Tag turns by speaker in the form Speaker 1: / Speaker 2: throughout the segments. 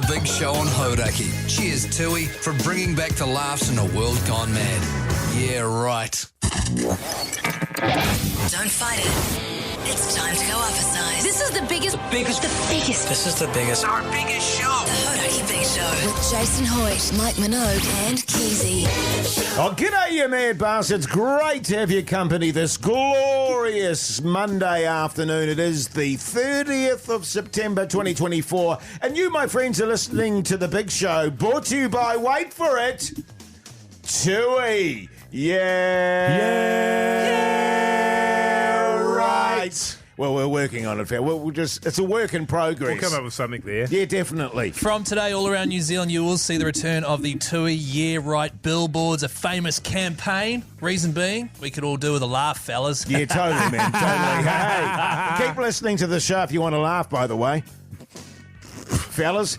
Speaker 1: The Big Show on Hauraki. Cheers, Tui, for bringing back the laughs in a world gone mad. Yeah, right.
Speaker 2: Don't fight it. It's time to go up a size. This is the biggest.
Speaker 3: This is the biggest.
Speaker 1: Our biggest show.
Speaker 2: The Hauraki Big Show. With Jason Hoyt, Mike Minogue and Keyzie.
Speaker 4: Oh, g'day, you mad bastards. Great to have your company this glorious Monday afternoon. It is the 30th of September 2024. And you, my friends, are listening to The Big Show, brought to you by, wait for it, Tui. Yeah, right. Well, we're working on it, Phil. It's a work in progress.
Speaker 5: We'll come up with something there.
Speaker 4: Yeah, definitely.
Speaker 6: From today, all around New Zealand, you will see the return of the TUI Yeah Right billboards, a famous campaign. Reason being, we could all do with a laugh, fellas.
Speaker 4: Yeah, totally, man. Totally. Hey, keep listening to the show if you want to laugh, by the way. Fellas.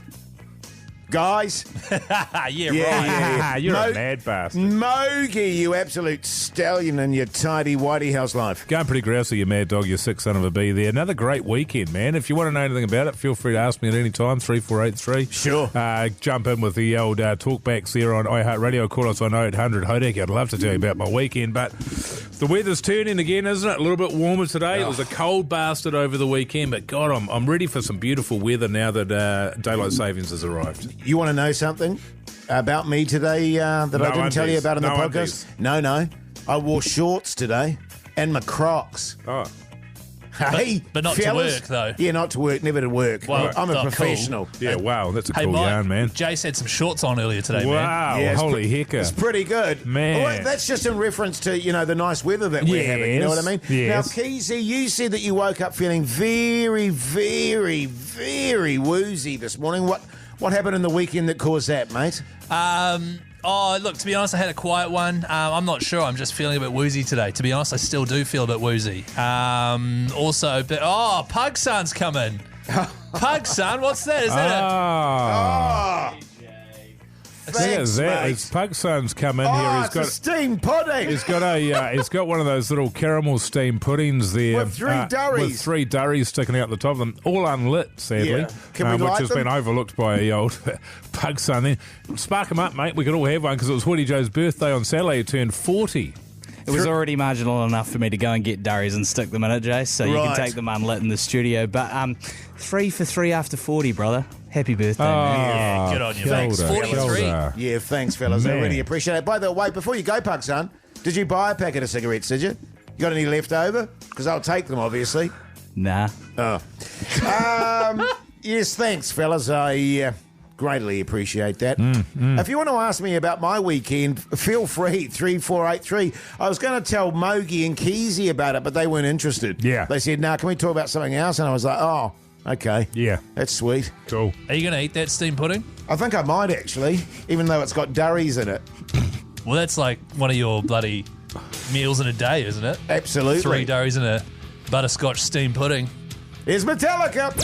Speaker 4: Guys.
Speaker 6: Right.
Speaker 4: Yeah.
Speaker 5: You're a mad bastard.
Speaker 4: Mogi, you absolute stallion in your tidy whitey house life.
Speaker 5: Going pretty grousey, you mad dog, you sick son of a bee there. Another great weekend, man. If you want to know anything about it, feel free to ask me at any time, 3483.
Speaker 4: Sure.
Speaker 5: Jump in with the old talkbacks there on iHeartRadio. Call us on 0800 Hauraki. I'd love to tell you about my weekend, but the weather's turning again, isn't it? A little bit warmer today. It was a cold bastard over the weekend, but God, I'm ready for some beautiful weather now that daylight savings has arrived.
Speaker 4: You want to know something about me today that I didn't tell you about in the podcast? No. I wore shorts today and my Crocs.
Speaker 5: Oh.
Speaker 4: Hey,
Speaker 6: but not
Speaker 4: fellas,
Speaker 6: to work, though.
Speaker 4: Yeah, not to work, never to work.
Speaker 6: Well,
Speaker 4: I'm a
Speaker 6: cool.
Speaker 4: professional.
Speaker 5: Yeah, wow, that's a
Speaker 6: Hey,
Speaker 5: cool
Speaker 6: Mike,
Speaker 5: yarn, man.
Speaker 6: Jase had some shorts on earlier today, man.
Speaker 5: Wow,
Speaker 4: Yeah,
Speaker 5: holy hecker.
Speaker 4: It's pretty good.
Speaker 5: Man.
Speaker 4: Well, that's just in reference to, the nice weather that we're having. You know what I mean?
Speaker 5: Yes.
Speaker 4: Now, Keyzie, you said that you woke up feeling very, very, very woozy this morning. What happened in the weekend that caused that, mate?
Speaker 6: Look, to be honest, I had a quiet one. I'm not sure. I'm just feeling a bit woozy today. To be honest, I still do feel a bit woozy. Pug Son's coming. Pug Son, what's that? Is that it?
Speaker 4: Thanks, mate.
Speaker 5: His Pug Son's come in here.
Speaker 4: It's a steamed pudding.
Speaker 5: He's got one of those little caramel steamed puddings there.
Speaker 4: With three durries.
Speaker 5: With three durries sticking out the top of them. All unlit, sadly.
Speaker 4: Yeah. Can we
Speaker 5: which
Speaker 4: light
Speaker 5: has
Speaker 4: them?
Speaker 5: been overlooked by a old Pug Son there. Spark him up, mate. We could all have one because it was Hoodie Joe's birthday on Saturday. He turned 40.
Speaker 3: It was already marginal enough for me to go and get durries and stick them in it, Jase, so you can take them unlit in the studio. But 3 for 3 after 40, brother. Happy birthday, man.
Speaker 6: Yeah, good on you. Thanks. 43.
Speaker 4: Yeah, thanks, fellas.
Speaker 5: Man.
Speaker 4: I really appreciate it. By the way, before you go, Pug Son, did you buy a packet of cigarettes, did you? You got any left over? Because I'll take them, obviously.
Speaker 3: Nah.
Speaker 4: Oh. Yes, thanks, fellas. I greatly appreciate that. If you want to ask me about my weekend, feel free, 3483. I was going to tell Mogi and Keyzie about it, but they weren't interested.
Speaker 5: Yeah.
Speaker 4: They said, can we talk about something else? And I was like, oh, okay.
Speaker 5: Yeah.
Speaker 4: That's sweet.
Speaker 5: Cool.
Speaker 6: Are you going to eat that steamed pudding?
Speaker 4: I think I might, actually, even though it's got durries in it.
Speaker 6: Well, that's like one of your bloody meals in a day, isn't it?
Speaker 4: Absolutely.
Speaker 6: 3 durries and a butterscotch steamed pudding.
Speaker 4: Here's Metallica.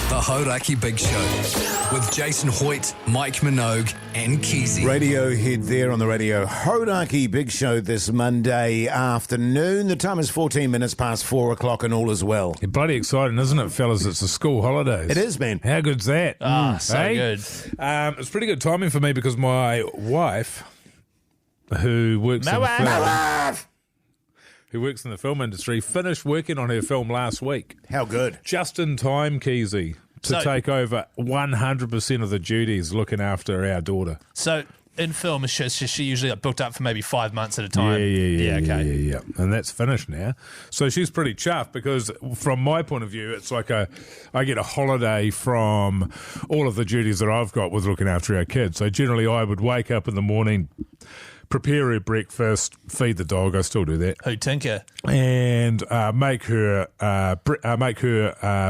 Speaker 1: The Hauraki Big Show with Jason Hoyt, Mike Minogue and Keyzie.
Speaker 4: Radiohead there on the radio. Hauraki Big Show this Monday afternoon. The time is 14 minutes past 4 o'clock and all is well.
Speaker 5: You're bloody exciting, isn't it, fellas? It's the school holidays.
Speaker 4: It is, man.
Speaker 5: How good's that?
Speaker 6: So good.
Speaker 5: It's pretty good timing for me because my wife, who works in the film industry, finished working on her film last week.
Speaker 4: How good.
Speaker 5: Just in time, Keyzie, to take over 100% of the duties looking after our daughter.
Speaker 6: So in film, is she usually booked up for maybe 5 months at a time?
Speaker 5: Yeah. And that's finished now. So she's pretty chuffed because from my point of view, it's like I get a holiday from all of the duties that I've got with looking after our kids. So generally I would wake up in the morning, prepare her breakfast, feed the dog. I still do that.
Speaker 6: Who tinker?
Speaker 5: And make her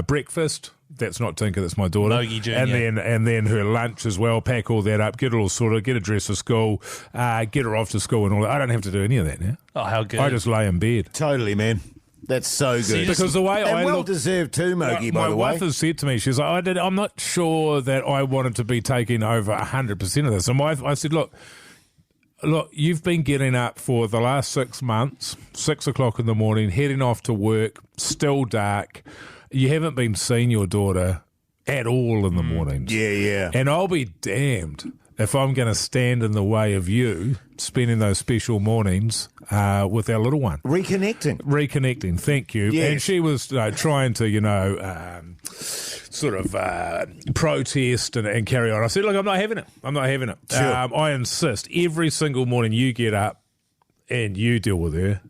Speaker 5: breakfast. That's not Tinker, that's my daughter.
Speaker 6: Logie Jr.
Speaker 5: And then her lunch as well. Pack all that up, get it all sorted, get her dressed for school, get her off to school and all that. I don't have to do any of that now.
Speaker 6: Oh, how good!
Speaker 5: I just lay in bed.
Speaker 4: Totally, man. That's so good.
Speaker 5: Because the way
Speaker 4: and
Speaker 5: I
Speaker 4: well
Speaker 5: look,
Speaker 4: deserved too, Mogi, by
Speaker 5: my
Speaker 4: the way.
Speaker 5: wife has said to me, she's like, I'm not sure that I wanted to be taking over 100% of this. And I said, look, you've been getting up for the last 6 months, 6 o'clock in the morning, heading off to work, still dark. You haven't been seeing your daughter at all in the mornings.
Speaker 4: Yeah.
Speaker 5: And I'll be damned if I'm going to stand in the way of you spending those special mornings with our little one. Reconnecting, thank you.
Speaker 4: Yes.
Speaker 5: And she was trying to, sort of protest and carry on. I said, look, I'm not having it.
Speaker 4: Sure.
Speaker 5: I insist every single morning you get up and you deal with her.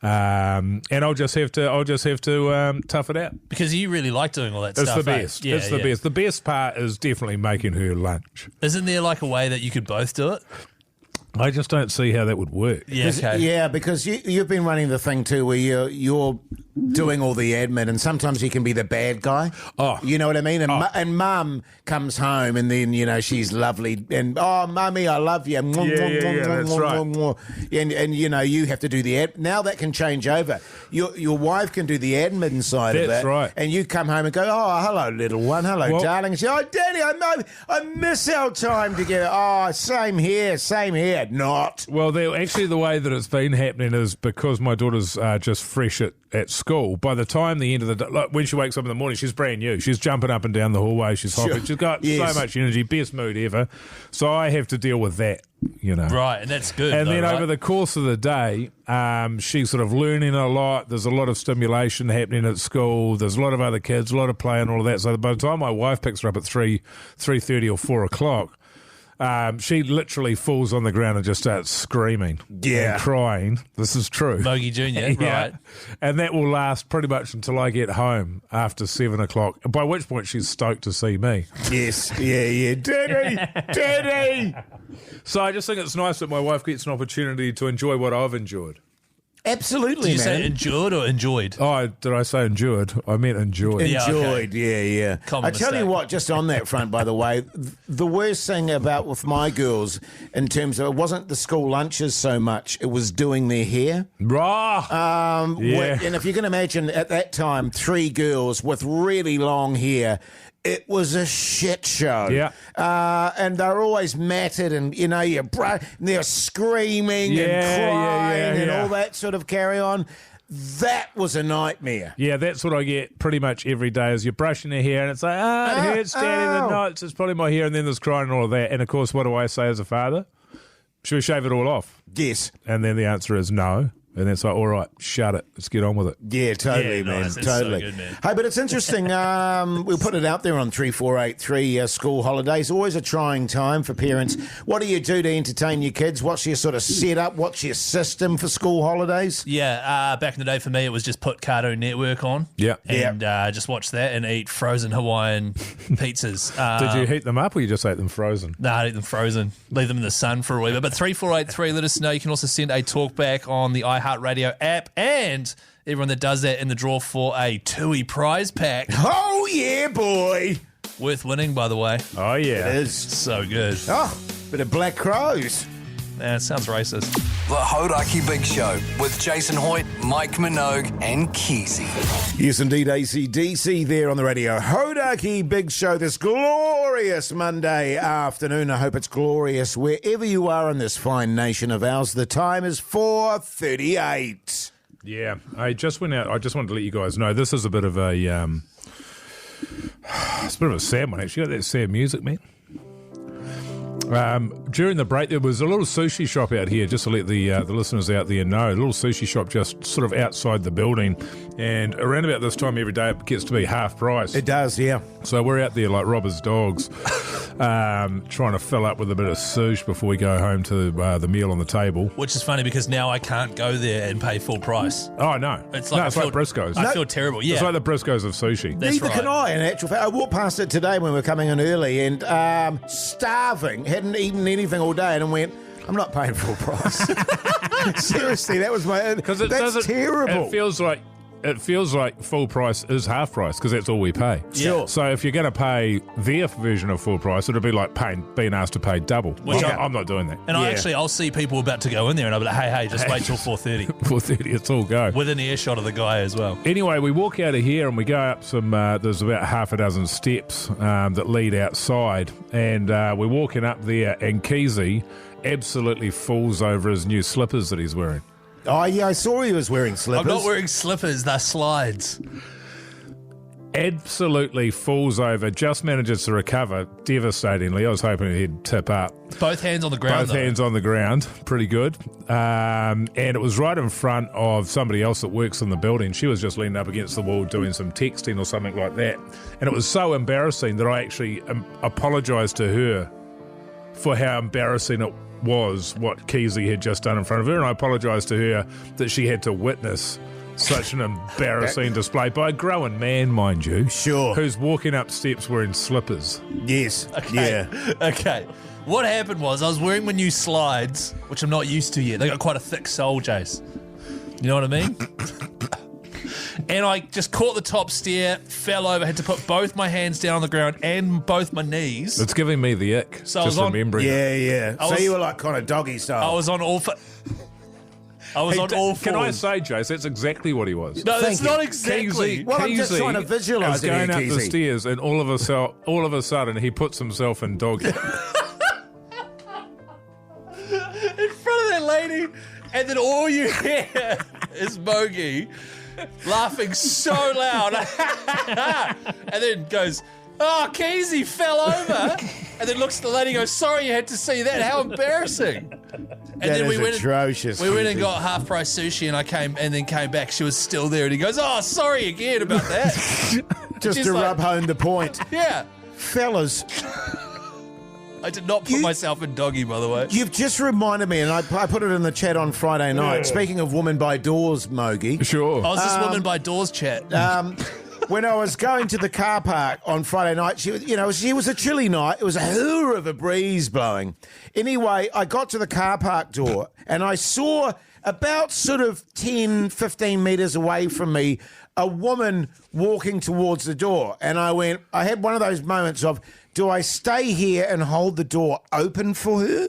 Speaker 5: And I'll just have to tough it out.
Speaker 6: Because you really like doing all that stuff.
Speaker 5: It's the best.
Speaker 6: Yeah,
Speaker 5: it's the best. The best part is definitely making her lunch.
Speaker 6: Isn't there like a way that you could both do it?
Speaker 5: I just don't see how that would work.
Speaker 6: Yeah, okay.
Speaker 4: Yeah, because you've been running the thing too where you're doing all the admin and sometimes you can be the bad guy.
Speaker 5: Oh.
Speaker 4: You know what I mean? And Mum comes home and then, she's lovely and, oh, Mummy, I love you.
Speaker 5: That's right.
Speaker 4: And you have to do the ad. Now that can change over. Your wife can do the admin side of that.
Speaker 5: That's right.
Speaker 4: And you come home and go, oh, hello, little one. Hello, darling. And she, oh, Daddy, I miss our time together. Oh, same here. Not.
Speaker 5: Well, actually, the way that it's been happening is because my daughter's just fresh at school. By the time the end of the day, like when she wakes up in the morning, she's brand new. She's jumping up and down the hallway. She's hopping. She's got so much energy, best mood ever. So I have to deal with that,
Speaker 6: Right, and that's good.
Speaker 5: And then
Speaker 6: right?
Speaker 5: over the course of the day, she's sort of learning a lot. There's a lot of stimulation happening at school. There's a lot of other kids, a lot of play and all of that. So by the time my wife picks her up at 3:30 or 4 o'clock, she literally falls on the ground and just starts screaming and crying. This is true.
Speaker 6: Mogi Jr., right.
Speaker 5: And that will last pretty much until I get home after 7 o'clock, by which point she's stoked to see me.
Speaker 4: Yes, yeah. Daddy!
Speaker 5: So I just think it's nice that my wife gets an opportunity to enjoy what I've enjoyed.
Speaker 4: Absolutely,
Speaker 6: Did you
Speaker 4: man.
Speaker 6: say endured or enjoyed?
Speaker 5: Oh, did I say endured? I meant enjoyed.
Speaker 4: Enjoyed, yeah.
Speaker 6: Common
Speaker 4: I tell you
Speaker 6: mistake.
Speaker 4: what, just on that front, by the way, the worst thing about with my girls in terms of it wasn't the school lunches so much, it was doing their hair. And if you can imagine at that time, 3 girls with really long hair, it was a shit show.
Speaker 5: Yeah.
Speaker 4: And they're always matted and, they're screaming and crying and all that sort of carry on. That was a nightmare.
Speaker 5: Yeah, that's what I get pretty much every day is you're brushing your hair and it's like, it hurts, Daddy, the knots, it's probably my hair, and then there's crying and all of that. And, of course, what do I say as a father? Should we shave it all off?
Speaker 4: Yes.
Speaker 5: And then the answer is no. And it's like, all right, shut it. Let's get on with it.
Speaker 4: Yeah, totally, man.
Speaker 6: Nice. It's
Speaker 4: Totally.
Speaker 6: so good, man.
Speaker 4: Hey, but it's interesting. We'll put it out there on 3483 school holidays. Always a trying time for parents. What do you do to entertain your kids? What's your sort of setup? What's your system for school holidays?
Speaker 6: Yeah, back in the day for me, it was just put Cartoon Network on.
Speaker 5: Yeah.
Speaker 6: And just watch that and eat frozen Hawaiian pizzas.
Speaker 5: Did you heat them up or you just ate them frozen?
Speaker 6: No, I eat them frozen. Leave them in the sun for a wee bit. But 3483, let us know. You can also send a talkback on the iHeartRadio app, and everyone that does that in the draw for a Tui prize pack.
Speaker 4: Oh, yeah, boy.
Speaker 6: Worth winning, by the way.
Speaker 5: Oh, yeah.
Speaker 4: It is.
Speaker 6: So good.
Speaker 4: Oh, bit of Black Crows.
Speaker 6: It sounds racist.
Speaker 1: The Hauraki Big Show with Jason Hoyt, Mike Minogue, and Keyzie.
Speaker 4: Yes, indeed, AC/DC there on the radio. Hauraki Big Show this glorious Monday afternoon. I hope it's glorious wherever you are in this fine nation of ours. The time is 4:38.
Speaker 5: Yeah. I just went out. I just wanted to let you guys know this is a bit of a it's a bit of a sad one, actually. You got that sad music, man? During the break, there was a little sushi shop out here, just to let the listeners out there know. A little sushi shop just sort of outside the building. And around about this time every day, it gets to be half price.
Speaker 4: It does, yeah.
Speaker 5: So we're out there like robbers' dogs, trying to fill up with a bit of sushi before we go home to the meal on the table.
Speaker 6: Which is funny because now I can't go there and pay full price.
Speaker 5: Oh, no.
Speaker 6: It's like,
Speaker 5: like Briscoe's.
Speaker 6: I feel terrible, yeah.
Speaker 5: It's like the Briscoe's of sushi.
Speaker 6: That's
Speaker 4: Neither
Speaker 6: right.
Speaker 4: can I, in actual fact. I walked past it today when we were coming in early and starving, hadn't eaten anything all day, and went, I'm not paying full price. Seriously, that was my...
Speaker 5: Because it
Speaker 4: that's
Speaker 5: doesn't...
Speaker 4: terrible.
Speaker 5: It feels like full price is half price because that's all we pay.
Speaker 4: Sure.
Speaker 5: So if you're going to pay their version of full price, it'll be like being asked to pay double. Which I'm not doing that.
Speaker 6: And I'll see people about to go in there and I'll be like, hey, just wait till 4:30.
Speaker 5: 4:30, it's all go.
Speaker 6: Within earshot of the guy as well.
Speaker 5: Anyway, we walk out of here and we go up some, there's about half a dozen steps that lead outside. And we're walking up there and Keyzie absolutely falls over his new slippers that he's wearing.
Speaker 4: Oh, yeah, I saw he was wearing slippers.
Speaker 6: I'm not wearing slippers, they're slides.
Speaker 5: absolutely falls over, just manages to recover devastatingly. I was hoping he'd tip up.
Speaker 6: Both hands on the ground.
Speaker 5: Both hands on the ground. Pretty good. And it was right in front of somebody else that works in the building. She was just leaning up against the wall doing some texting or something like that. And it was so embarrassing that I actually apologised to her for how embarrassing it was what Keyzie had just done in front of her. And I apologised to her that she had to witness such an embarrassing display by a grown man, mind you.
Speaker 4: Sure.
Speaker 5: Who's walking up steps wearing slippers.
Speaker 4: Yes.
Speaker 6: Okay.
Speaker 4: Yeah.
Speaker 6: Okay. What happened was I was wearing my new slides, which I'm not used to yet. They got quite a thick sole, Jase. You know what I mean? And I just caught the top stair, fell over, had to put both my hands down on the ground and both my knees.
Speaker 5: It's giving me the ick.
Speaker 6: So I
Speaker 5: just
Speaker 6: was on-
Speaker 5: remembering.
Speaker 4: Yeah. So you were like kind of doggy style.
Speaker 6: I was on all fours.
Speaker 5: Can I say, Jase, that's exactly what he was.
Speaker 6: No, that's
Speaker 4: Thank you.
Speaker 6: not exactly.
Speaker 4: Well, I'm just trying to visualise
Speaker 5: is
Speaker 4: it
Speaker 5: going
Speaker 4: here,
Speaker 5: up the
Speaker 4: Keyzie.
Speaker 5: stairs, and all of a sudden he puts himself in doggy.
Speaker 6: In front of that lady, and then all you hear is Mogi laughing so loud. And then goes, "Oh, Keyzie fell over." And then looks at the lady and goes, "Sorry you had to see that. How embarrassing." And
Speaker 4: That
Speaker 6: then
Speaker 4: is atrocious.
Speaker 6: We went and
Speaker 4: Keyzie.
Speaker 6: got half price sushi, and I came back. She was still there, and he goes, "Oh, sorry again about that."
Speaker 4: Just
Speaker 6: She's
Speaker 4: to
Speaker 6: like-
Speaker 4: rub home the point.
Speaker 6: Yeah.
Speaker 4: Fellas,
Speaker 6: I did not put myself in doggy, by the way.
Speaker 4: you've just reminded me, and I put it in the chat on Friday night. Speaking of woman by doors, Mogi.
Speaker 5: Sure.
Speaker 6: I was this woman by doors chat.
Speaker 4: When I was going to the car park on Friday night, she was a chilly night. It was a hooer of a breeze blowing. Anyway, I got to the car park door and I saw about sort of 10, 15 metres away from me, a woman walking towards the door. And I had one of those moments of, do I stay here and hold the door open for her?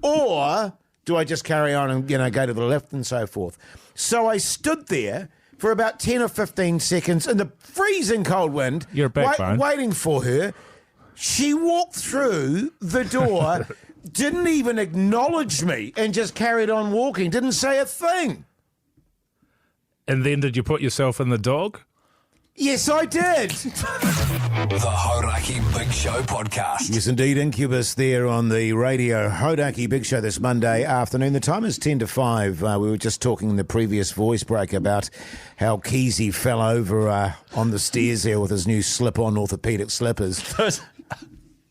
Speaker 4: Or do I just carry on and, go to the left and so forth? So I stood there for about 10 or 15 seconds in the freezing cold wind,
Speaker 5: You're a backbone.
Speaker 4: waiting for her. She walked through the door, didn't even acknowledge me, and just carried on walking, didn't say a thing.
Speaker 5: And then did you put yourself in the dog?
Speaker 4: Yes, I did.
Speaker 1: The Hauraki Big Show podcast.
Speaker 4: Yes, indeed, Incubus there on the radio. Hauraki Big Show this Monday afternoon. The time is 10 to 5. We were just talking in the previous voice break about how Keyzie fell over on the stairs there with his new slip-on orthopaedic slippers.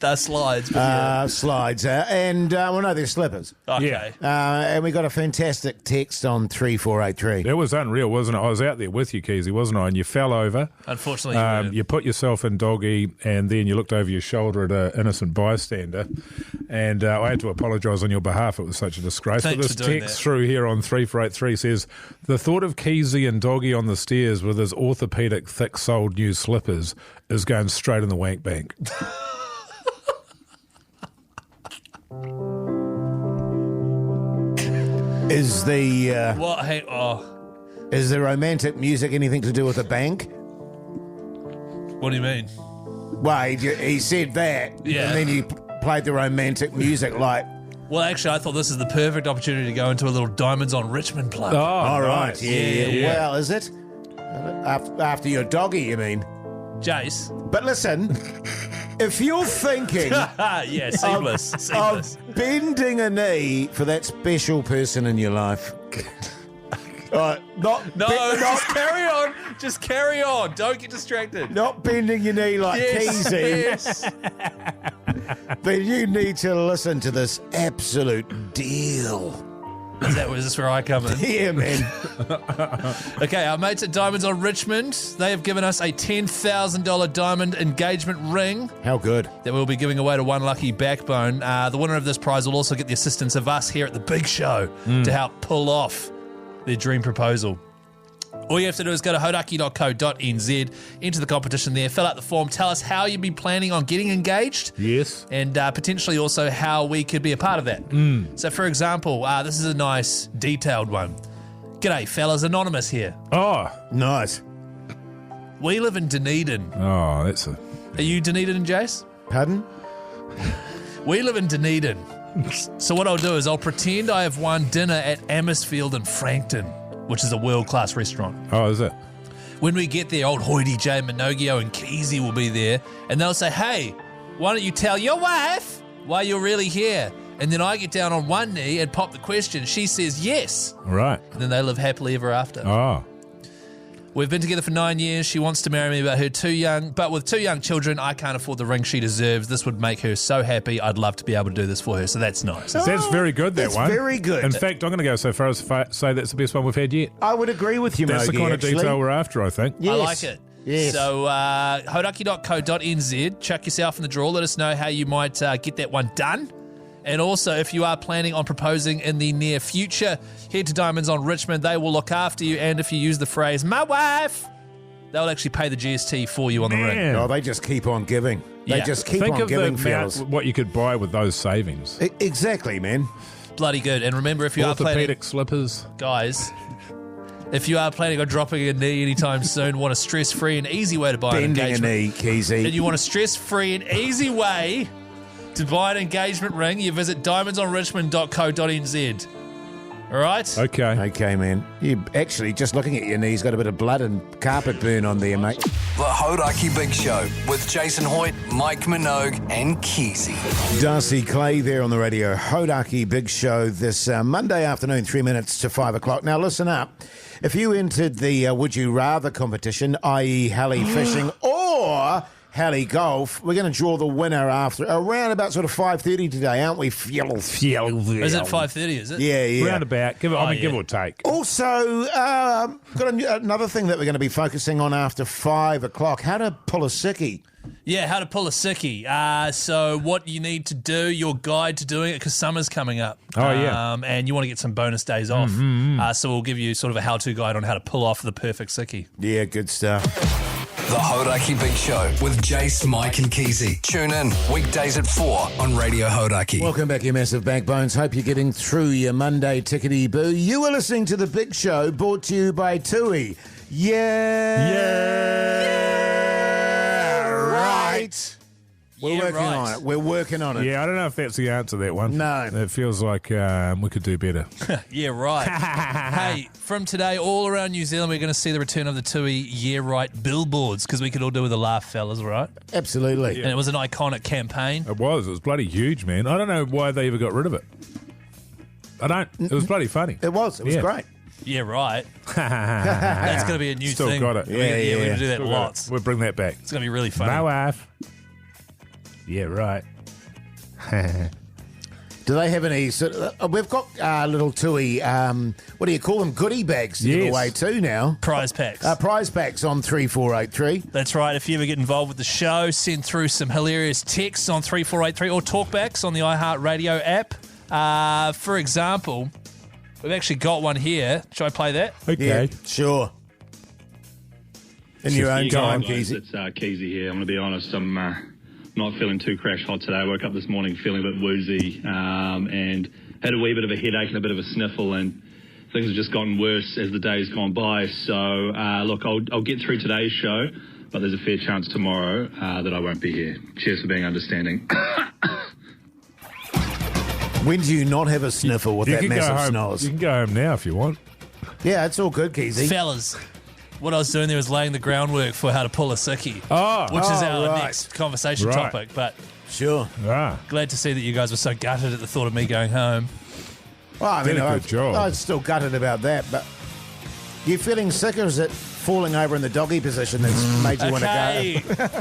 Speaker 6: They're slides. But
Speaker 4: Slides. No, they're slippers.
Speaker 6: okay.
Speaker 4: And we got a fantastic text on 3483.
Speaker 5: It was unreal, wasn't it? I was out there with you, Keyzie, wasn't I? And you fell over.
Speaker 6: Unfortunately, you weren't.
Speaker 5: You put yourself in doggy, and then you looked over your shoulder at an innocent bystander. And I had to apologise on your behalf. It was such a disgrace.
Speaker 6: Thanks
Speaker 5: but this
Speaker 6: for doing
Speaker 5: text
Speaker 6: that.
Speaker 5: through here on 3483 says, the thought of Keyzie and doggy on the stairs with his orthopaedic thick-soled new slippers is going straight in the wank bank.
Speaker 4: Is the
Speaker 6: What? Hey,
Speaker 4: is the romantic music anything to do with the bank?
Speaker 6: what do you mean?
Speaker 4: Well, he said that,
Speaker 6: Yeah.
Speaker 4: and then you played the romantic music like,
Speaker 6: Well, actually, I thought this is the perfect opportunity to go into a little Diamonds on Richmond plug.
Speaker 4: all right,
Speaker 5: nice.
Speaker 6: Yeah.
Speaker 4: Well, is it? After your doggy, you mean?
Speaker 6: Jace.
Speaker 4: But listen, if you're thinking
Speaker 6: Yeah, seamless. Seamless.
Speaker 4: of bending a knee for that special person in your life, not
Speaker 6: Just carry on. Just carry on. Don't get distracted.
Speaker 4: not bending your knee like Keyzie,
Speaker 6: Yes.
Speaker 4: then you need to listen to this absolute deal.
Speaker 6: Is this where I come in?
Speaker 4: Yeah, man.
Speaker 6: Okay, our mates at Diamonds on Richmond, they have given us a $10,000 diamond engagement ring
Speaker 4: How good.
Speaker 6: that we'll be giving away to one lucky backbone. The winner of this prize will also get the assistance of us here at the Big Show to help pull off their dream proposal. All you have to do is go to hauraki.co.nz, enter the competition there, fill out the form, tell us how you'd be planning on getting engaged.
Speaker 5: Yes.
Speaker 6: And potentially also how we could be a part of that. So, for example, this is a nice detailed one. G'day, fellas. Anonymous here.
Speaker 5: Oh,
Speaker 4: Nice.
Speaker 6: We live in Dunedin.
Speaker 5: that's a...
Speaker 6: Are you Dunedin, Jase?
Speaker 4: Pardon?
Speaker 6: We live in Dunedin. So what I'll do is I'll pretend I have won dinner at Amersfield in Frankton, which is a world-class restaurant.
Speaker 5: Oh, is it?
Speaker 6: When we get there, old Hoity J, Minogio and Keyzie will be there, and they'll say, hey, why don't you tell your wife why you're really here? And then I get down on one knee and pop the question. She says yes.
Speaker 5: Right.
Speaker 6: And then they live happily ever after.
Speaker 5: Oh.
Speaker 6: We've been together for 9 years. She wants to marry me, but with 2 young children, I can't afford the ring she deserves. This would make her so happy. I'd love to be able to do this for her. So that's nice.
Speaker 5: That's very good, that
Speaker 4: That's
Speaker 5: one.
Speaker 4: very good.
Speaker 5: In fact, I'm going to go so far as to say that's the best one we've had yet.
Speaker 4: I would agree with you,
Speaker 5: That's the
Speaker 4: Mogi,
Speaker 5: kind of
Speaker 4: actually.
Speaker 5: detail we're after, I think.
Speaker 4: Yes.
Speaker 6: I like it.
Speaker 4: Yes.
Speaker 6: So hauraki.co.nz, chuck yourself in the draw. Let us know how you might get that one done. And also, if you are planning on proposing in the near future, head to Diamonds on Richmond. They will look after you. And if you use the phrase, my wife, they'll actually pay the GST for you on the ring.
Speaker 5: Man.
Speaker 4: Oh, they just keep on giving. They
Speaker 6: Yeah.
Speaker 4: just keep
Speaker 5: Think
Speaker 4: on
Speaker 5: of
Speaker 4: giving,
Speaker 5: the
Speaker 4: fellas.
Speaker 5: amount, what you could buy with those savings.
Speaker 4: Exactly, man.
Speaker 6: Bloody good. And remember, if you are planning,
Speaker 5: Orthopedic slippers.
Speaker 6: guys, if you are planning on dropping a knee anytime soon, want a stress-free and easy way to buy an
Speaker 4: Bending a
Speaker 6: engagement.
Speaker 4: knee, Keyzie.
Speaker 6: And you want a stress-free and easy way to buy an engagement ring, you visit diamondsonrichmond.co.nz. All right?
Speaker 5: Okay.
Speaker 4: Okay, man. You actually, just looking at your knees, got a bit of blood and carpet burn on there, mate.
Speaker 1: The Hauraki Big Show with Jason Hoyt, Mike Minogue, and Keyzie.
Speaker 4: Darcy Clay there on the radio. Hauraki Big Show this Monday afternoon, 3 minutes to 5 o'clock. Now, listen up. If you entered the Would You Rather competition, i.e. heli fishing or heli golf, we're going to draw the winner after around about sort of 5:30 today, aren't we?
Speaker 6: Is it 5:30, is it?
Speaker 4: Yeah.
Speaker 5: Roundabout. Give or take.
Speaker 4: Also, got another thing that we're going to be focusing on after 5 o'clock, how to pull a sickie.
Speaker 6: Yeah, how to pull a sickie. So what you need to do, your guide to doing it, because summer's coming up.
Speaker 5: Oh, yeah.
Speaker 6: And you want to get some bonus days off. So we'll give you sort of a how-to guide on how to pull off the perfect sickie.
Speaker 4: Yeah, good stuff.
Speaker 1: The Hauraki Big Show with Jase, Mike, and Keyzie. Tune in weekdays at 4 on Radio Hauraki.
Speaker 4: Welcome back, you massive backbones. Hope you're getting through your Monday tickety-boo. You are listening to The Big Show, brought to you by Tui. Yeah, right. We're
Speaker 6: Yeah,
Speaker 4: working
Speaker 6: right.
Speaker 4: on it. We're working on it.
Speaker 5: Yeah, I don't know if that's the answer to that one.
Speaker 4: No.
Speaker 5: It feels like we could do better.
Speaker 6: Yeah, right. Hey, from today, all around New Zealand, we're going to see the return of the TUI Yeah Right billboards, because we could all do with a laugh, fellas, right?
Speaker 4: Absolutely.
Speaker 6: And it was an iconic campaign.
Speaker 5: It was bloody huge, man. I don't know why they ever got rid of it. I don't. It was bloody funny.
Speaker 4: It was. It was
Speaker 5: Yeah.
Speaker 4: great.
Speaker 6: Yeah, right. That's going to be a new
Speaker 5: Still
Speaker 6: thing.
Speaker 5: got it.
Speaker 6: We're gonna-
Speaker 4: Yeah,
Speaker 6: we're going to do that
Speaker 5: Still got
Speaker 6: lots.
Speaker 5: it. We'll bring that back.
Speaker 6: It's going to be really funny.
Speaker 5: My wife. Yeah, right.
Speaker 4: Do they have any sort of, we've got little Tui, what do you call them, goodie bags to give
Speaker 5: Yes.
Speaker 4: away too now.
Speaker 6: Prize packs.
Speaker 4: Prize packs on 3483.
Speaker 6: That's right. If you ever get involved with the show, send through some hilarious texts on 3483 or talkbacks on the iHeartRadio app. For example, we've actually got one here. Should I play that?
Speaker 5: Okay.
Speaker 4: Yeah, sure. In your own time,
Speaker 7: Guys,
Speaker 4: Keyzie.
Speaker 7: it's Keyzie here. I'm going to be honest, I'm not feeling too crash hot today. I woke up this morning feeling a bit woozy and had a wee bit of a headache and a bit of a sniffle, and things have just gotten worse as the day's gone by. So, look, I'll get through today's show, but there's a fair chance tomorrow that I won't be here. Cheers for being understanding.
Speaker 4: When do you not have a sniffle with that
Speaker 5: can go
Speaker 4: massive
Speaker 5: home.
Speaker 4: snores?
Speaker 5: You can go home now if you want.
Speaker 4: Yeah, it's all good, Keyzie.
Speaker 6: Fellas, what I was doing there was laying the groundwork for how to pull a sickie,
Speaker 5: Oh,
Speaker 6: which is our
Speaker 4: right.
Speaker 6: next conversation
Speaker 5: Right.
Speaker 6: topic. But
Speaker 4: Sure.
Speaker 6: glad to see that you guys were so gutted at the thought of me going home.
Speaker 4: Well, I mean,
Speaker 5: Did a good job.
Speaker 4: I was still gutted about that, but you feeling sick, or is it falling over in the doggy position that's made you want to go?
Speaker 6: Okay.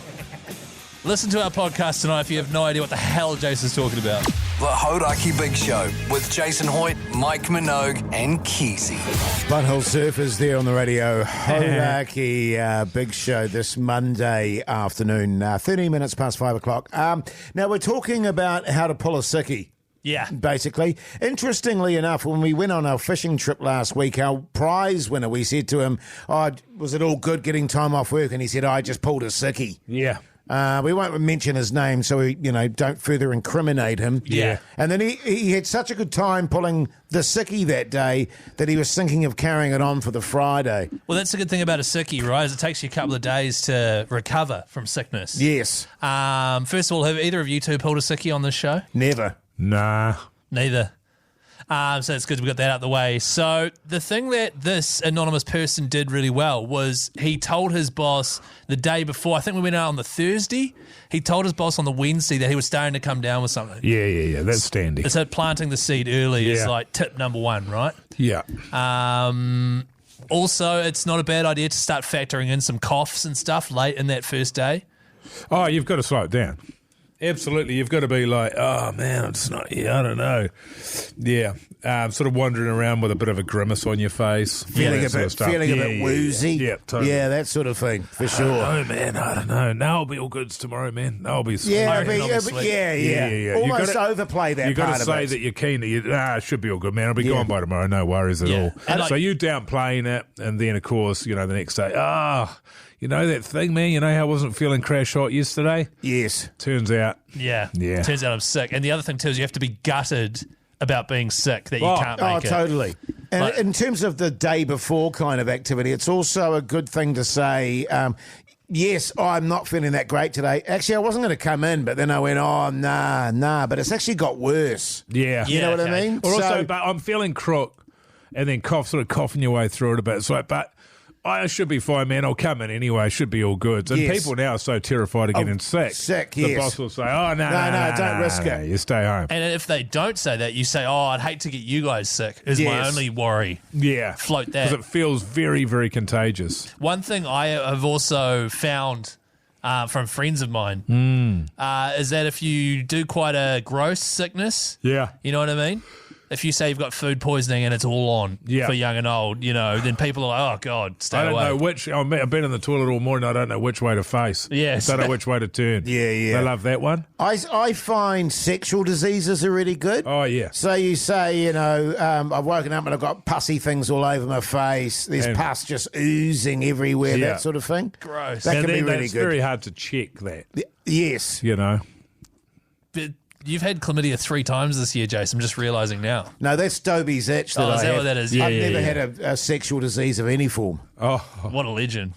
Speaker 6: Listen to our podcast tonight if you have no idea what the hell Jason's talking about.
Speaker 1: The Hauraki Big Show with Jason Hoyt, Mike Minogue, and Keyzie.
Speaker 4: Butthole Surfers there on the radio. Hauraki Big Show this Monday afternoon, 13 minutes past 5 o'clock. Now, we're talking about how to pull a sickie.
Speaker 6: Yeah.
Speaker 4: Basically, interestingly enough, when we went on our fishing trip last week, our prize winner, we said to him, "Oh, was it all good getting time off work?" And he said, "I just pulled a sickie."
Speaker 5: yeah.
Speaker 4: We won't mention his name, so we, don't further incriminate him.
Speaker 6: Yeah.
Speaker 4: And then he had such a good time pulling the sickie that day that he was thinking of carrying it on for the Friday.
Speaker 6: Well, that's the good thing about a sickie, right? Is it takes you a couple of days to recover from sickness.
Speaker 4: Yes,
Speaker 6: First of all, have either of you two pulled a sickie on this show?
Speaker 4: never.
Speaker 5: Nah.
Speaker 6: Neither. So it's good we got that out of the way. So the thing that this anonymous person did really well was he told his boss the day before, I think we went out on the Thursday, he told his boss on the Wednesday that he was starting to come down with something.
Speaker 5: Yeah. That's standing.
Speaker 6: So planting the seed early is like tip number one, right?
Speaker 5: Yeah.
Speaker 6: Also, it's not a bad idea to start factoring in some coughs and stuff late in that first day.
Speaker 5: Oh, you've got to slow it down. Absolutely. You've got to be like, oh, man, I'm just not, I don't know. Yeah. Sort of wandering around with a bit of a grimace on your face.
Speaker 4: Feeling a bit woozy.
Speaker 5: Yeah, totally.
Speaker 4: Yeah, that sort of thing, for sure.
Speaker 5: Oh, man, I don't know. Now I'll be all goods tomorrow, man. Now I'll be sweet.
Speaker 4: Yeah.
Speaker 5: You
Speaker 4: Almost overplay that
Speaker 5: part of it. You've got to say that you're keen. It should be all good, man. I'll be gone by tomorrow. No worries at all.
Speaker 6: And
Speaker 5: so you downplaying it, and then, of course, the next day, you know that thing, man? You know how I wasn't feeling crash hot yesterday?
Speaker 4: Yes.
Speaker 5: Turns out.
Speaker 6: Yeah. Turns out I'm sick. And the other thing, too, is you have to be gutted about being sick that you can't make it.
Speaker 4: Oh, totally. And in terms of the day before kind of activity, it's also a good thing to say, yes, I'm not feeling that great today. Actually, I wasn't going to come in, but then I went, nah. But it's actually got worse.
Speaker 5: Yeah.
Speaker 4: You know what I mean?
Speaker 5: Or also, but I'm feeling crook, and then coughing your way through it a bit. It's like, but I should be fine, man. I'll come in anyway. It should be all good. And people now are so terrified of getting sick. The boss will say, no,
Speaker 4: don't risk it.
Speaker 5: You stay home.
Speaker 6: And if they don't say that, you say, I'd hate to get you guys sick, is my only worry.
Speaker 5: Yeah.
Speaker 6: Float that.
Speaker 5: Because it feels very, very contagious.
Speaker 6: One thing I have also found from friends of mine is that if you do quite a gross sickness, you know what I mean? If you say you've got food poisoning and it's all on for young and old, then people are like, oh, God, stay away.
Speaker 5: I don't know which. I've been in the toilet all morning. I don't know which way to face.
Speaker 6: Yes.
Speaker 5: I don't know which way to turn.
Speaker 4: Yeah.
Speaker 5: They love that one.
Speaker 4: I find sexual diseases are really good.
Speaker 5: Oh, yeah.
Speaker 4: So you say, I've woken up and I've got pussy things all over my face. There's pus just oozing everywhere, that sort of thing.
Speaker 6: Gross.
Speaker 4: That can be really
Speaker 5: it's
Speaker 4: good.
Speaker 5: very hard to check that.
Speaker 4: Yes.
Speaker 6: But you've had chlamydia 3 times this year, Jase. I'm just realising now.
Speaker 4: No, that's Dobie's itch that I
Speaker 6: is that
Speaker 4: have.
Speaker 6: what that is?
Speaker 4: I've never had a sexual disease of any form.
Speaker 5: Oh.
Speaker 6: What a legend.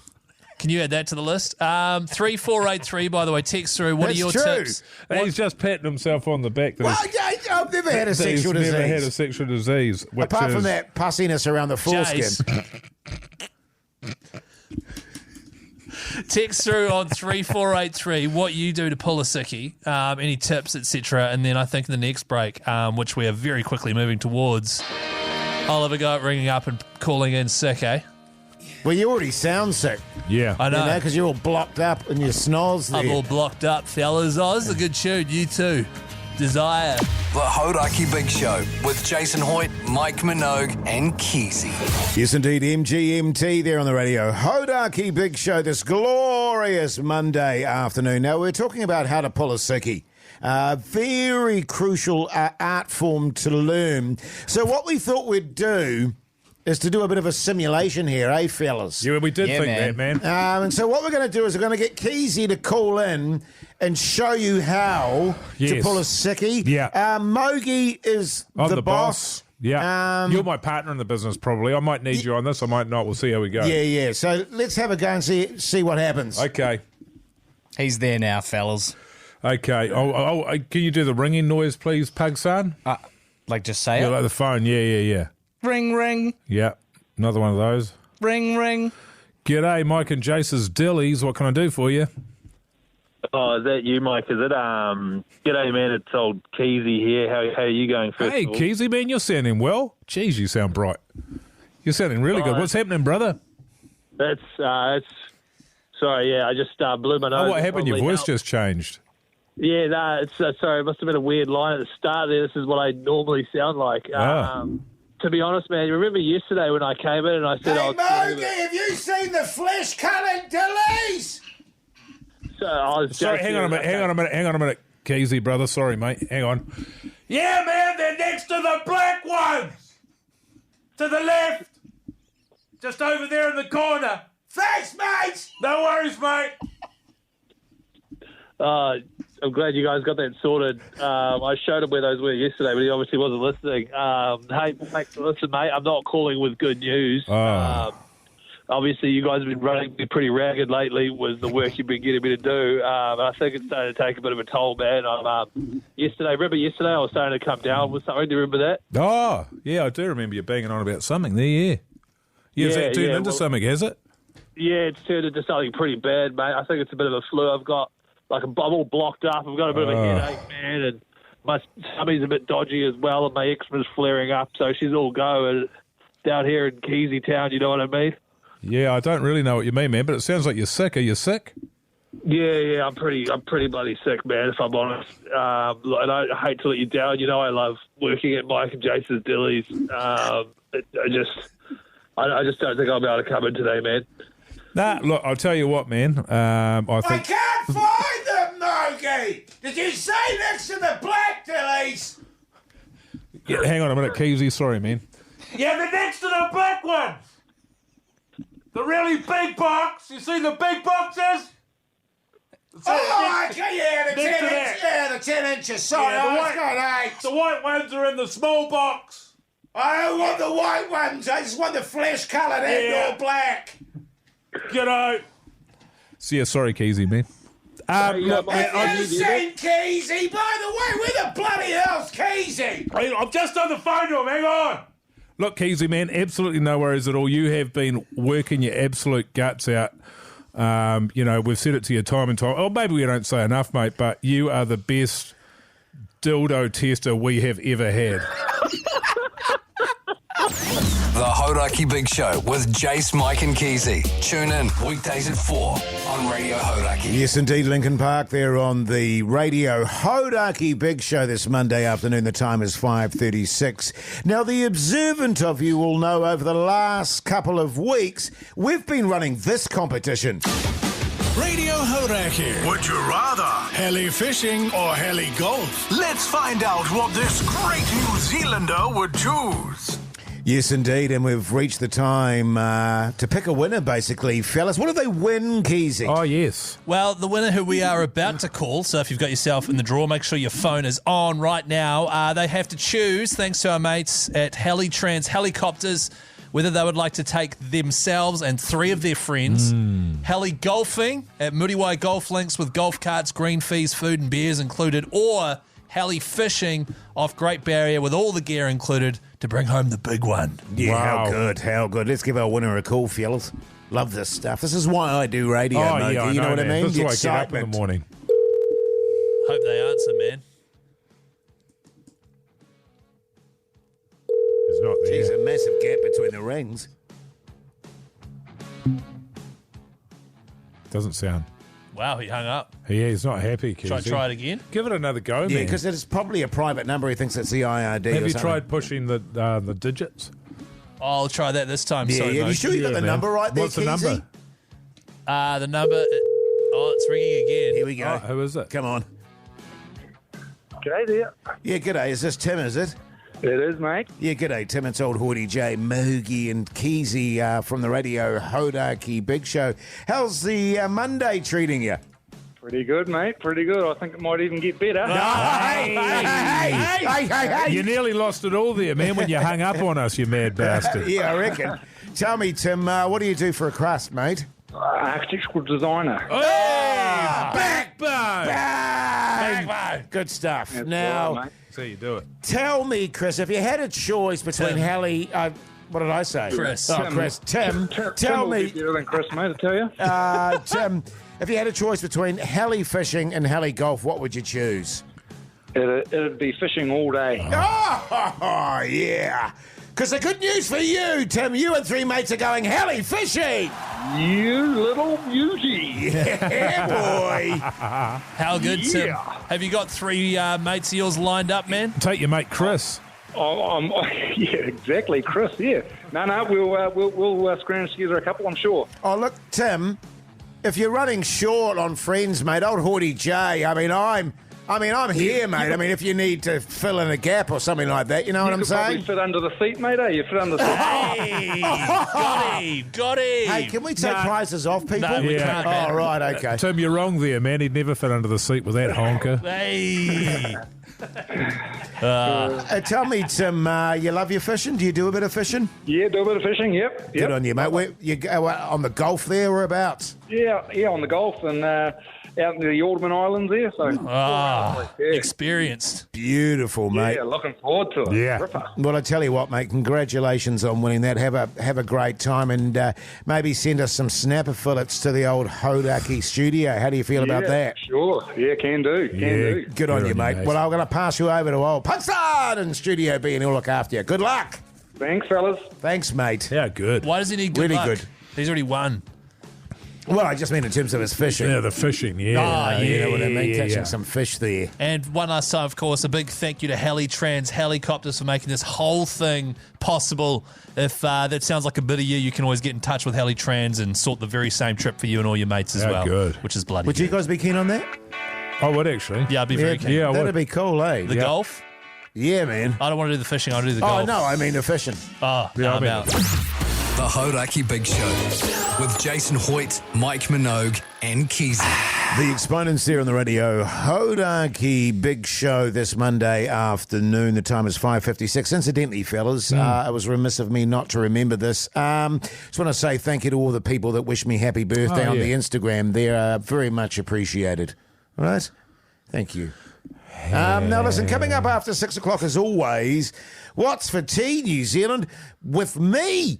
Speaker 6: Can you add that to the list? 3483, by the way, text through. What are your tips?
Speaker 5: He's just patting himself on the back.
Speaker 4: I've never had a sexual disease.
Speaker 5: Never had a sexual disease.
Speaker 4: Apart from that pussiness around the foreskin.
Speaker 6: Text through on 3483 what you do to pull a sickie, any tips, etc. And then I think in the next break, which we are very quickly moving towards, I'll have a go at ringing up and calling in sick, eh?
Speaker 4: Well, you already sound sick.
Speaker 5: Yeah.
Speaker 6: I know.
Speaker 4: Because you're all blocked up and your snolls there.
Speaker 6: I'm all blocked up, fellas. Oh, this is a good tune. You too. Desire.
Speaker 1: The Hauraki Big Show with Jason Hoyt, Mike Minogue, and Keyzie.
Speaker 4: Yes, indeed, MGMT there on the radio. Hauraki Big Show this glorious Monday afternoon. Now, we're talking about how to pull a sickie. Very crucial art form to learn. So what we thought we'd do is to do a bit of a simulation here, eh, fellas?
Speaker 5: Yeah, we did think that, man.
Speaker 4: And so what we're going to do is we're going to get Keyzie to call in and show you how to pull a sickie.
Speaker 5: Yeah.
Speaker 4: Mogi is
Speaker 5: I'm
Speaker 4: the boss.
Speaker 5: Yeah. You're my partner in the business, probably. I might need you on this. I might not. We'll see how we go.
Speaker 4: Yeah. So let's have a go and see what happens.
Speaker 5: Okay.
Speaker 3: He's there now, fellas.
Speaker 5: Okay. Can you do the ringing noise, please, Pug son?
Speaker 3: Just say
Speaker 5: Yeah,
Speaker 3: it.
Speaker 5: like the phone. Yeah.
Speaker 3: Ring, ring.
Speaker 5: Yeah. Another one of those.
Speaker 3: Ring, ring.
Speaker 5: G'day, Mike and Jase's Dillies. What can I do for you?
Speaker 8: Oh, is that you, Mike? Is it? G'day, man. It's old Keyzie here. How are you going, first
Speaker 5: Hey,
Speaker 8: of all?
Speaker 5: Keyzie, man, you're sounding well. Jeez, you sound bright. You're sounding really good. What's happening, brother?
Speaker 8: That's sorry, I just blew my nose.
Speaker 5: Oh, what happened? Your
Speaker 8: Probably
Speaker 5: voice just changed.
Speaker 8: Yeah, no, it's sorry. It must have been a weird line at the start there. This is what I normally sound like. To be honest, man, you remember yesterday when I came in and I said,
Speaker 4: Hey, Mogi, have you seen the flesh-coloured dillies?
Speaker 5: Sorry, hang on a minute, Keyzie, brother. Sorry, mate. Hang on. Yeah, man, they're next to the black ones. To the left. Just over there in the corner.
Speaker 4: Thanks, mate.
Speaker 5: No worries, mate.
Speaker 8: I'm glad you guys got that sorted. I showed him where those were yesterday, but he obviously wasn't listening. Hey, listen, mate, I'm not calling with good news. I obviously you guys have been running me pretty ragged lately with the work you've been getting me to do. And I think it's starting to take a bit of a toll, man. Yesterday I was starting to come down with something. Do you remember that?
Speaker 5: Oh, yeah, I do remember you banging on about something there, yeah. Has that turned into something, has it?
Speaker 8: Yeah, it's turned into something pretty bad, mate. I think it's a bit of a flu. I've got, I'm all blocked up. I've got a bit of a headache, man, and my tummy's a bit dodgy as well, and my eczema's flaring up, so she's all go down here in Keyzie town, you know what I mean?
Speaker 5: Yeah, I don't really know what you mean, man, but it sounds like you're sick. Are you sick?
Speaker 8: Yeah, I'm pretty bloody sick, man, if I'm honest. And I hate to let you down. You know I love working at Mike and Jase's Dillies. I just don't think I'll be able to come in today, man.
Speaker 5: Nah, look, I'll tell you what, man.
Speaker 4: I can't find them, Mogi! Did you say next to the black Dillies?
Speaker 5: Yeah, hang on a minute, Keyzie. Sorry, man.
Speaker 9: Yeah, the next to the black ones. The really big box. You see the big boxes?
Speaker 4: The 10 inches. Sorry,
Speaker 9: Yeah,
Speaker 4: I've got 8.
Speaker 9: The white ones are in the small box.
Speaker 4: I don't want the white ones. I just want the flesh-coloured and or black.
Speaker 9: You know.
Speaker 5: So, yeah, sorry, Keyzie, man.
Speaker 4: Have you seen Keyzie? By the way, where the bloody hell's Keyzie?
Speaker 9: I'm just on the phone to him. Hang on.
Speaker 5: Look, Keyzie, man, absolutely no worries at all. You have been working your absolute guts out. We've said it to you time and time. Oh, maybe we don't say enough, mate, but you are the best dildo tester we have ever had.
Speaker 1: The Hauraki Big Show with Jase, Mike and Keyzie. Tune in weekdays at 4 on Radio Hauraki.
Speaker 4: Yes, indeed, Lincoln Park there on the Radio Hauraki Big Show this Monday afternoon. The time is 5:36. Now, the observant of you will know over the last couple of weeks, we've been running this competition.
Speaker 10: Radio Hauraki. Would you rather heli fishing or heli golf? Let's find out what this great New Zealander would choose.
Speaker 4: Yes, indeed, and we've reached the time to pick a winner, basically. Fellas, what do they win, Keyzie?
Speaker 5: Oh, yes.
Speaker 6: Well, the winner who we are about to call, so if you've got yourself in the draw, make sure your phone is on right now. They have to choose, thanks to our mates at Helitrans Helicopters, whether they would like to take themselves and 3 of their friends heli golfing at Muriwai Golf Links with golf carts, green fees, food and beers included, or heli fishing off Great Barrier with all the gear included to bring home the big one.
Speaker 4: Yeah,
Speaker 5: Wow.
Speaker 4: how good. Let's give our winner a call, fellas. Love this stuff. This is why I do radio, Mogi.
Speaker 5: Yeah,
Speaker 4: you know what I mean?
Speaker 5: That's
Speaker 4: The
Speaker 5: why I get up in
Speaker 4: excitement.
Speaker 5: the morning.
Speaker 6: Hope they answer, man.
Speaker 5: It's not there.
Speaker 4: There's a massive gap between the rings.
Speaker 5: Doesn't sound.
Speaker 6: Wow, he hung up.
Speaker 5: Yeah, he's not happy, Keyzie.
Speaker 6: Should I try it again?
Speaker 5: Give it another go,
Speaker 4: Yeah,
Speaker 5: man.
Speaker 4: because it's probably a private number. He thinks it's the IRD
Speaker 5: Have
Speaker 4: or
Speaker 5: you
Speaker 4: something.
Speaker 5: tried pushing the digits?
Speaker 6: I'll try that this time.
Speaker 4: Yeah,
Speaker 6: Sorry,
Speaker 4: yeah. You
Speaker 6: mate.
Speaker 4: sure you got
Speaker 5: Yeah,
Speaker 4: the
Speaker 5: man.
Speaker 4: number right there,
Speaker 5: What's the
Speaker 4: Keyzie?
Speaker 5: number?
Speaker 6: The number... it's ringing again.
Speaker 4: Here we go.
Speaker 5: Oh, who is it?
Speaker 4: Come on.
Speaker 8: G'day there.
Speaker 4: Yeah, g'day. Is this Tim, is it?
Speaker 8: It is, mate.
Speaker 4: Yeah, g'day, Tim. It's old Hauraki J, Mogi and Keyzie from the Radio Hauraki Big Show. How's the Monday treating you?
Speaker 8: Pretty good, mate. Pretty good. I think it might even get better.
Speaker 4: Hey.
Speaker 5: You nearly lost it all there, man, when you hung up on us, you mad bastard.
Speaker 4: Yeah, I reckon. Tell me, Tim, what do you do for a crust, mate?
Speaker 8: Architectural designer.
Speaker 4: Backbone! Good stuff.
Speaker 8: That's
Speaker 4: Now,
Speaker 8: all right, mate.
Speaker 5: So you do it.
Speaker 4: tell me, Chris, if you had a choice between
Speaker 6: Tim.
Speaker 4: Heli... what did I say?
Speaker 6: Chris.
Speaker 4: Oh, Chris. Tim, tell
Speaker 8: will be
Speaker 4: me,
Speaker 8: better than Chris, mate, I tell you.
Speaker 4: Tim, if you had a choice between heli fishing and heli golf, what would you choose?
Speaker 8: It'd be fishing all day.
Speaker 4: Oh, yeah. Because the good news for you, Tim, you and 3 mates are going heli fishing.
Speaker 8: You little beauty.
Speaker 4: Yeah, boy.
Speaker 6: How good, Tim? Have you got 3 mates of yours lined up, man?
Speaker 5: Take your mate Chris.
Speaker 8: Yeah, exactly, Chris. Yeah. No, we'll scrounge together a couple, I'm sure.
Speaker 4: Oh, look, Tim, if you're running short on friends, mate, old Hauraki J, I'm here, mate. I mean, if you need to fill in a gap or something like that, you know what I'm
Speaker 8: You could probably
Speaker 4: saying?
Speaker 8: fit under the seat, mate. You fit under the seat.
Speaker 6: Hey, got him.
Speaker 4: Hey, can we take prizes off people?
Speaker 6: No, we can't, man.
Speaker 4: Oh, right, okay.
Speaker 5: Tim, you're wrong there, man. He'd never fit under the seat with that honker.
Speaker 6: Hey.
Speaker 4: Tell me, Tim, you love your fishing? Do you do a bit of fishing?
Speaker 11: Yeah, do a bit of fishing, yep.
Speaker 4: Good on you, mate. Where, you go on the Gulf there, whereabouts?
Speaker 11: Yeah, on the Gulf and out in the Ormond Islands there. So
Speaker 6: experienced.
Speaker 4: Beautiful, mate.
Speaker 11: Yeah, looking forward to it.
Speaker 5: Yeah.
Speaker 11: Ripper.
Speaker 4: Well, I tell you what, mate, congratulations on winning that. Have a great time and maybe send us some snapper fillets to the old Hauraki studio. How do you feel about that?
Speaker 11: Sure. Yeah, can do. Can do.
Speaker 4: Good on you, mate. Well, I'm going to pass you over to old Puxard in Studio B and he'll look after you. Good luck.
Speaker 11: Thanks, fellas.
Speaker 4: Thanks, mate.
Speaker 5: Yeah, good.
Speaker 6: Why does he need good
Speaker 4: Really
Speaker 6: luck?
Speaker 4: good.
Speaker 6: He's already won.
Speaker 4: Well, I just mean in terms of his fishing.
Speaker 5: Yeah, the fishing,
Speaker 4: You know what I mean? Catching some fish there.
Speaker 6: And one last time, of course, a big thank you to Heli-Trans Helicopters for making this whole thing possible. If that sounds like a bit of you can always get in touch with Heli-Trans and sort the very same trip for you and all your mates as well.
Speaker 5: Good.
Speaker 6: Which is bloody
Speaker 4: Would
Speaker 6: good.
Speaker 4: you guys be keen on that?
Speaker 5: I would actually.
Speaker 6: Yeah, I'd be very keen.
Speaker 5: Yeah, I
Speaker 4: That'd
Speaker 5: would.
Speaker 4: be cool, eh?
Speaker 6: The golf?
Speaker 4: Yeah, man.
Speaker 6: I don't want to do the fishing. I want to do the
Speaker 4: Oh,
Speaker 6: golf.
Speaker 4: no, I mean the fishing.
Speaker 6: Oh,
Speaker 5: Yeah,
Speaker 6: no,
Speaker 5: I
Speaker 6: I'm
Speaker 5: mean-
Speaker 6: out.
Speaker 1: The Hauraki Big Show with Jason Hoyt, Mike Minogue, and Keyzie.
Speaker 4: The exponents there on the radio. Hauraki Big Show this Monday afternoon. The time is 5:56. Incidentally, fellas, it was remiss of me not to remember this. Just want to say thank you to all the people that wish me happy birthday on the Instagram. They're very much appreciated. All right? Thank you. Now, listen, coming up after 6 o'clock as always, What's for Tea, New Zealand, with me.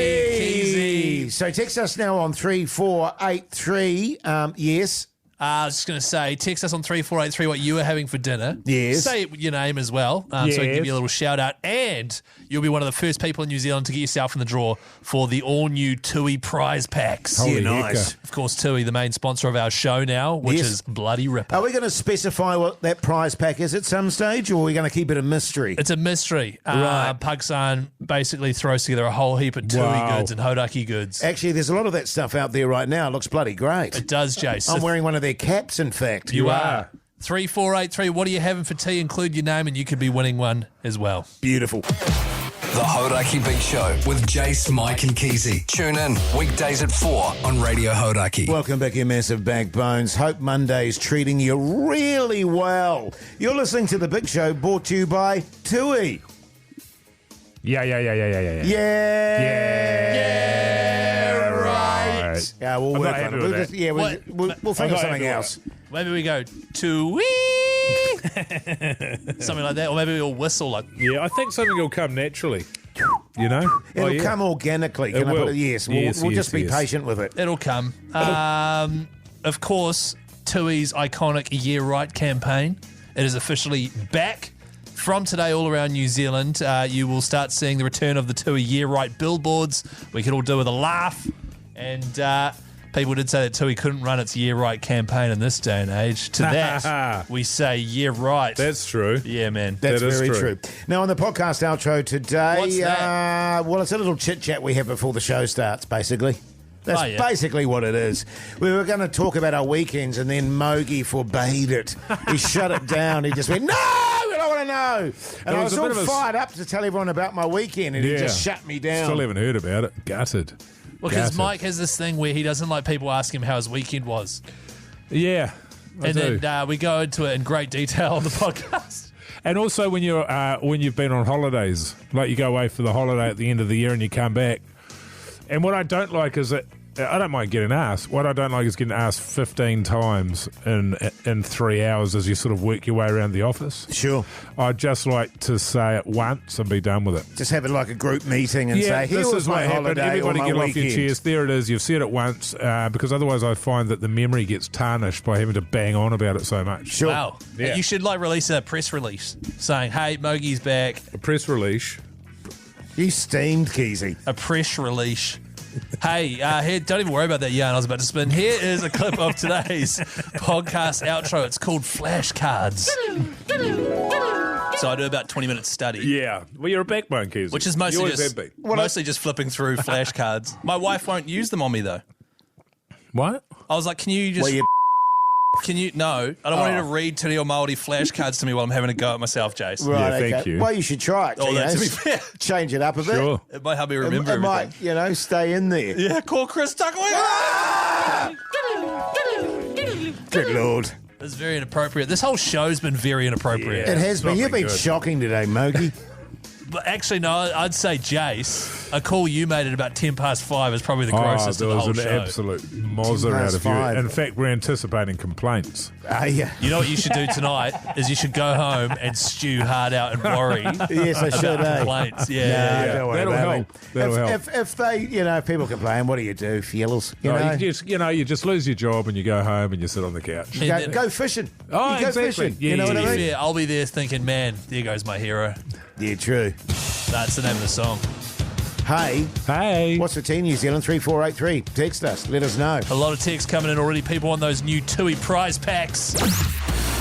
Speaker 4: Keyzie. So text us now on 3483. Yes.
Speaker 6: I was just going to say, text us on 3483 what you were having for dinner.
Speaker 4: Yes.
Speaker 6: Say your name as well, so we can give you a little shout out. And you'll be one of the first people in New Zealand to get yourself in the draw for the all-new Tui prize packs.
Speaker 4: Holy nice.
Speaker 6: Of course, Tui, the main sponsor of our show now, which is bloody ripper.
Speaker 4: Are we going to specify what that prize pack is at some stage, or are we going to keep it a mystery?
Speaker 6: It's a mystery.
Speaker 4: Right.
Speaker 6: Pugsan basically throws together a whole heap of Tui goods and Hauraki goods.
Speaker 4: Actually, there's a lot of that stuff out there right now. It looks bloody great.
Speaker 6: It does, Jase.
Speaker 4: I'm wearing one of their caps, in fact.
Speaker 6: You are. 3483, what are you having for tea? Include your name and you could be winning one as well.
Speaker 4: Beautiful.
Speaker 1: The Hauraki Big Show with Jase, Mike and Keyzie. Tune in weekdays at 4 on Radio Hauraki.
Speaker 4: Welcome back, you massive backbones. Hope Monday's treating you really well. You're listening to The Big Show, brought to you by Tui.
Speaker 5: Yeah.
Speaker 4: Right. Yeah, we'll
Speaker 5: I'm
Speaker 4: work
Speaker 5: not
Speaker 4: on
Speaker 5: happy
Speaker 4: it.
Speaker 5: with
Speaker 4: We'll
Speaker 5: that.
Speaker 4: just, yeah, we'll think
Speaker 5: I'm
Speaker 4: of
Speaker 5: not
Speaker 4: something
Speaker 5: happy
Speaker 4: else.
Speaker 6: Maybe we go Tui. Something like that. Or maybe we'll whistle like.
Speaker 5: Yeah, I think something will come naturally. You know?
Speaker 4: It'll come organically. Can
Speaker 5: It
Speaker 4: I put
Speaker 5: will.
Speaker 4: it? Yes.
Speaker 5: Yes,
Speaker 4: We'll
Speaker 5: yes,
Speaker 4: just be
Speaker 5: yes.
Speaker 4: patient with it.
Speaker 6: It'll come. Of course, Tui's iconic Year Right campaign. It is officially back. From today, all around New Zealand, you will start seeing the return of the Tui Year Right billboards. We could all do with a laugh. And people did say that Tui couldn't run its Year Right campaign in this day and age. To that, we say Year Right.
Speaker 5: That's true.
Speaker 6: Yeah, man.
Speaker 4: That's
Speaker 5: That is
Speaker 4: very
Speaker 5: true.
Speaker 4: true. Now, on the podcast outro today,
Speaker 6: What's that?
Speaker 4: well, it's a little chit-chat we have before the show starts, basically. That's basically what it is. We were going to talk about our weekends, and then Mogi forbade it. He shut it down. He just went, no, I don't want to know. And I was all fired up to tell everyone about my weekend, and he just shut me down.
Speaker 5: Still haven't heard about it. Gutted.
Speaker 6: Well, because Mike has this thing where he doesn't like people ask him how his weekend was.
Speaker 5: Yeah.
Speaker 6: Then we go into it in great detail on the podcast.
Speaker 5: And also when you've been on holidays, like you go away for the holiday at the end of the year and you come back. And what I don't like is that I don't mind getting asked. What I don't like is getting asked 15 times in 3 hours as you sort of work your way around the office.
Speaker 4: Sure.
Speaker 5: I'd just like to say it once and be done with it.
Speaker 4: Just have it like a group meeting and say, here
Speaker 5: this
Speaker 4: was
Speaker 5: is
Speaker 4: my
Speaker 5: what happened.
Speaker 4: holiday or
Speaker 5: Everybody
Speaker 4: my
Speaker 5: get off your
Speaker 4: weekend.
Speaker 5: chairs. There it is. You've said it once because otherwise I find that the memory gets tarnished by having to bang on about it so much.
Speaker 4: Sure.
Speaker 6: Wow.
Speaker 5: Yeah.
Speaker 6: You should release a press release saying, hey, Mogi's back.
Speaker 5: A press release.
Speaker 4: You steamed, Keyzie.
Speaker 6: A press release. Hey, here, don't even worry about that yarn I was about to spin. Here is a clip of today's podcast outro. It's called Flashcards. So I do about 20 minutes study.
Speaker 5: Yeah. Well, you're a backbone, Keyzie.
Speaker 6: Which is mostly just flipping through flashcards. My wife won't use them on me, though.
Speaker 5: What?
Speaker 6: I was like, can you just... No, I don't want you to read Te Reo Māori flashcards to me while I'm having a go at myself, Jase.
Speaker 4: Right,
Speaker 5: Yeah, thank you.
Speaker 4: Well, you should try it.
Speaker 6: To be fair.
Speaker 4: Change it up a bit.
Speaker 5: Sure.
Speaker 6: It might help me remember
Speaker 4: It
Speaker 6: everything.
Speaker 4: might, stay in there.
Speaker 6: Yeah, call Chris Tucker.
Speaker 4: Good Lord.
Speaker 6: It's very inappropriate. This whole show's been very inappropriate.
Speaker 4: It has been. You've been
Speaker 5: good.
Speaker 4: shocking today, Mogi.
Speaker 6: But actually, no, I'd say Jase. A call you made at about 5:10 is probably the grossest
Speaker 5: there
Speaker 6: of the
Speaker 5: was
Speaker 6: whole
Speaker 5: an
Speaker 6: show.
Speaker 5: absolute mozzer out of you.
Speaker 4: 5.
Speaker 5: In fact, we're anticipating complaints.
Speaker 4: Yeah.
Speaker 6: You know what you should do tonight is you should go home and stew hard out and worry
Speaker 4: Yes, I should.
Speaker 6: about complaints.
Speaker 4: Nah,
Speaker 6: Yeah.
Speaker 4: don't worry
Speaker 5: That'll
Speaker 4: about
Speaker 5: help.
Speaker 4: it.
Speaker 5: That'll help.
Speaker 4: If they, if people complain, what do you do, fellas? You know?
Speaker 5: You just lose your job and you go home and you sit on the couch.
Speaker 4: Go fishing.
Speaker 5: Oh,
Speaker 4: you go
Speaker 5: exactly.
Speaker 4: fishing.
Speaker 5: Yeah,
Speaker 4: you know
Speaker 5: yeah,
Speaker 4: what I
Speaker 6: To be
Speaker 4: mean?
Speaker 6: fair, I'll be there thinking, man, there goes my hero.
Speaker 4: Yeah, true.
Speaker 6: That's the name of the song.
Speaker 4: Hey, what's the team, New Zealand? 3483. Text us. Let us know.
Speaker 6: A lot of texts coming in already. People want those new Tui prize packs.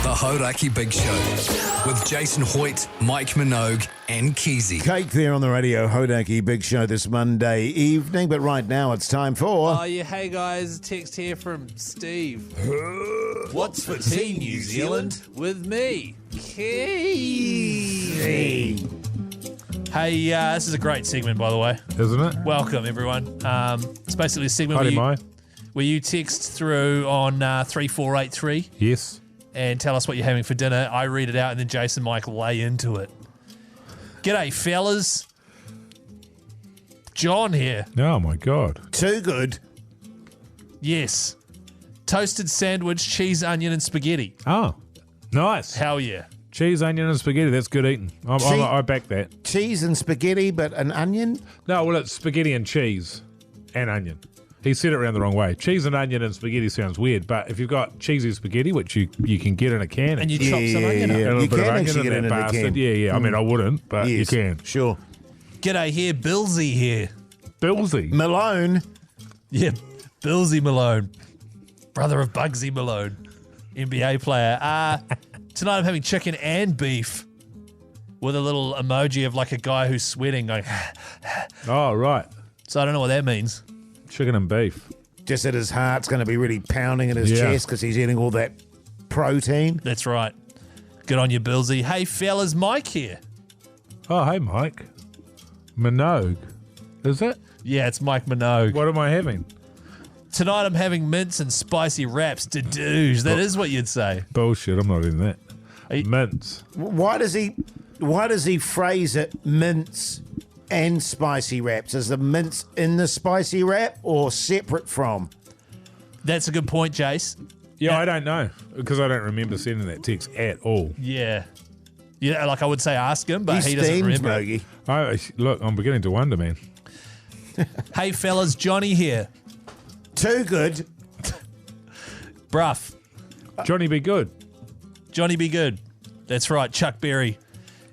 Speaker 1: The Hauraki Big Show with Jason Hoyt, Mike Minogue, and Keyzie.
Speaker 4: Cake there on the radio. Hauraki Big Show this Monday evening. But right now it's time for...
Speaker 6: Oh, yeah. Hey, guys. Text here from Steve. What's for Team New Zealand with me? Keyzie. Hey, this is a great segment, by the way.
Speaker 5: Isn't it?
Speaker 6: Welcome, everyone. It's basically a segment where you text through on 3483
Speaker 5: Yes.
Speaker 6: and tell us what you're having for dinner. I read it out, and then Jason and Mike lay into it. G'day, fellas. John here.
Speaker 5: Oh, my God.
Speaker 4: Too good.
Speaker 6: Yes. Toasted sandwich, cheese, onion, and spaghetti.
Speaker 5: Oh, nice.
Speaker 6: Hell yeah.
Speaker 5: Cheese, onion, and spaghetti. That's good eating. I back that.
Speaker 4: Cheese and spaghetti, but an onion?
Speaker 5: No, well, it's spaghetti and cheese and onion. He said it around the wrong way. Cheese and onion and spaghetti sounds weird, but if you've got cheesy spaghetti, which you can get in a can,
Speaker 6: And you chop some onion up.
Speaker 5: a little
Speaker 4: You
Speaker 5: bit of
Speaker 4: can
Speaker 5: onion
Speaker 4: actually
Speaker 5: in
Speaker 4: get it
Speaker 5: that
Speaker 4: in a
Speaker 5: bastard.
Speaker 4: can.
Speaker 5: Yeah. I mean, I wouldn't, but you can.
Speaker 4: Sure.
Speaker 6: G'day here, Billsy here.
Speaker 5: Billsy.
Speaker 4: Malone.
Speaker 6: Yeah, Billsy Malone. Brother of Bugsy Malone. NBA player. Tonight I'm having chicken and beef with a little emoji of like a guy who's sweating going,
Speaker 5: Oh, right.
Speaker 6: so I don't know what that means.
Speaker 5: Chicken and beef.
Speaker 4: Just that his heart's going to be really pounding in his
Speaker 5: Yeah.
Speaker 4: chest because he's eating all that protein.
Speaker 6: That's right. Good on you, Billsy. Hey, fellas, Mike here.
Speaker 5: Oh, hey, Mike. Minogue. Is it?
Speaker 6: Yeah, it's Mike Minogue.
Speaker 5: What am I having?
Speaker 6: Tonight I'm having mince and spicy wraps to douche. That is what you'd say.
Speaker 5: Bullshit. I'm not in that.
Speaker 6: you-
Speaker 5: Mince.
Speaker 4: Why does he phrase it mince and spicy wraps? Is the mince in the spicy wrap or separate from?
Speaker 6: That's a good point, Jase.
Speaker 5: Yeah, I don't know because I don't remember sending that text at all.
Speaker 6: Yeah. Yeah, like I would say ask him, but he doesn't
Speaker 4: steamed,
Speaker 6: remember.
Speaker 4: Mogi.
Speaker 5: Look, I'm beginning to wonder, man.
Speaker 6: Hey, fellas, Johnny here.
Speaker 4: Too good.
Speaker 6: Bruff.
Speaker 5: Johnny be good.
Speaker 6: Johnny be good. That's right, Chuck Berry.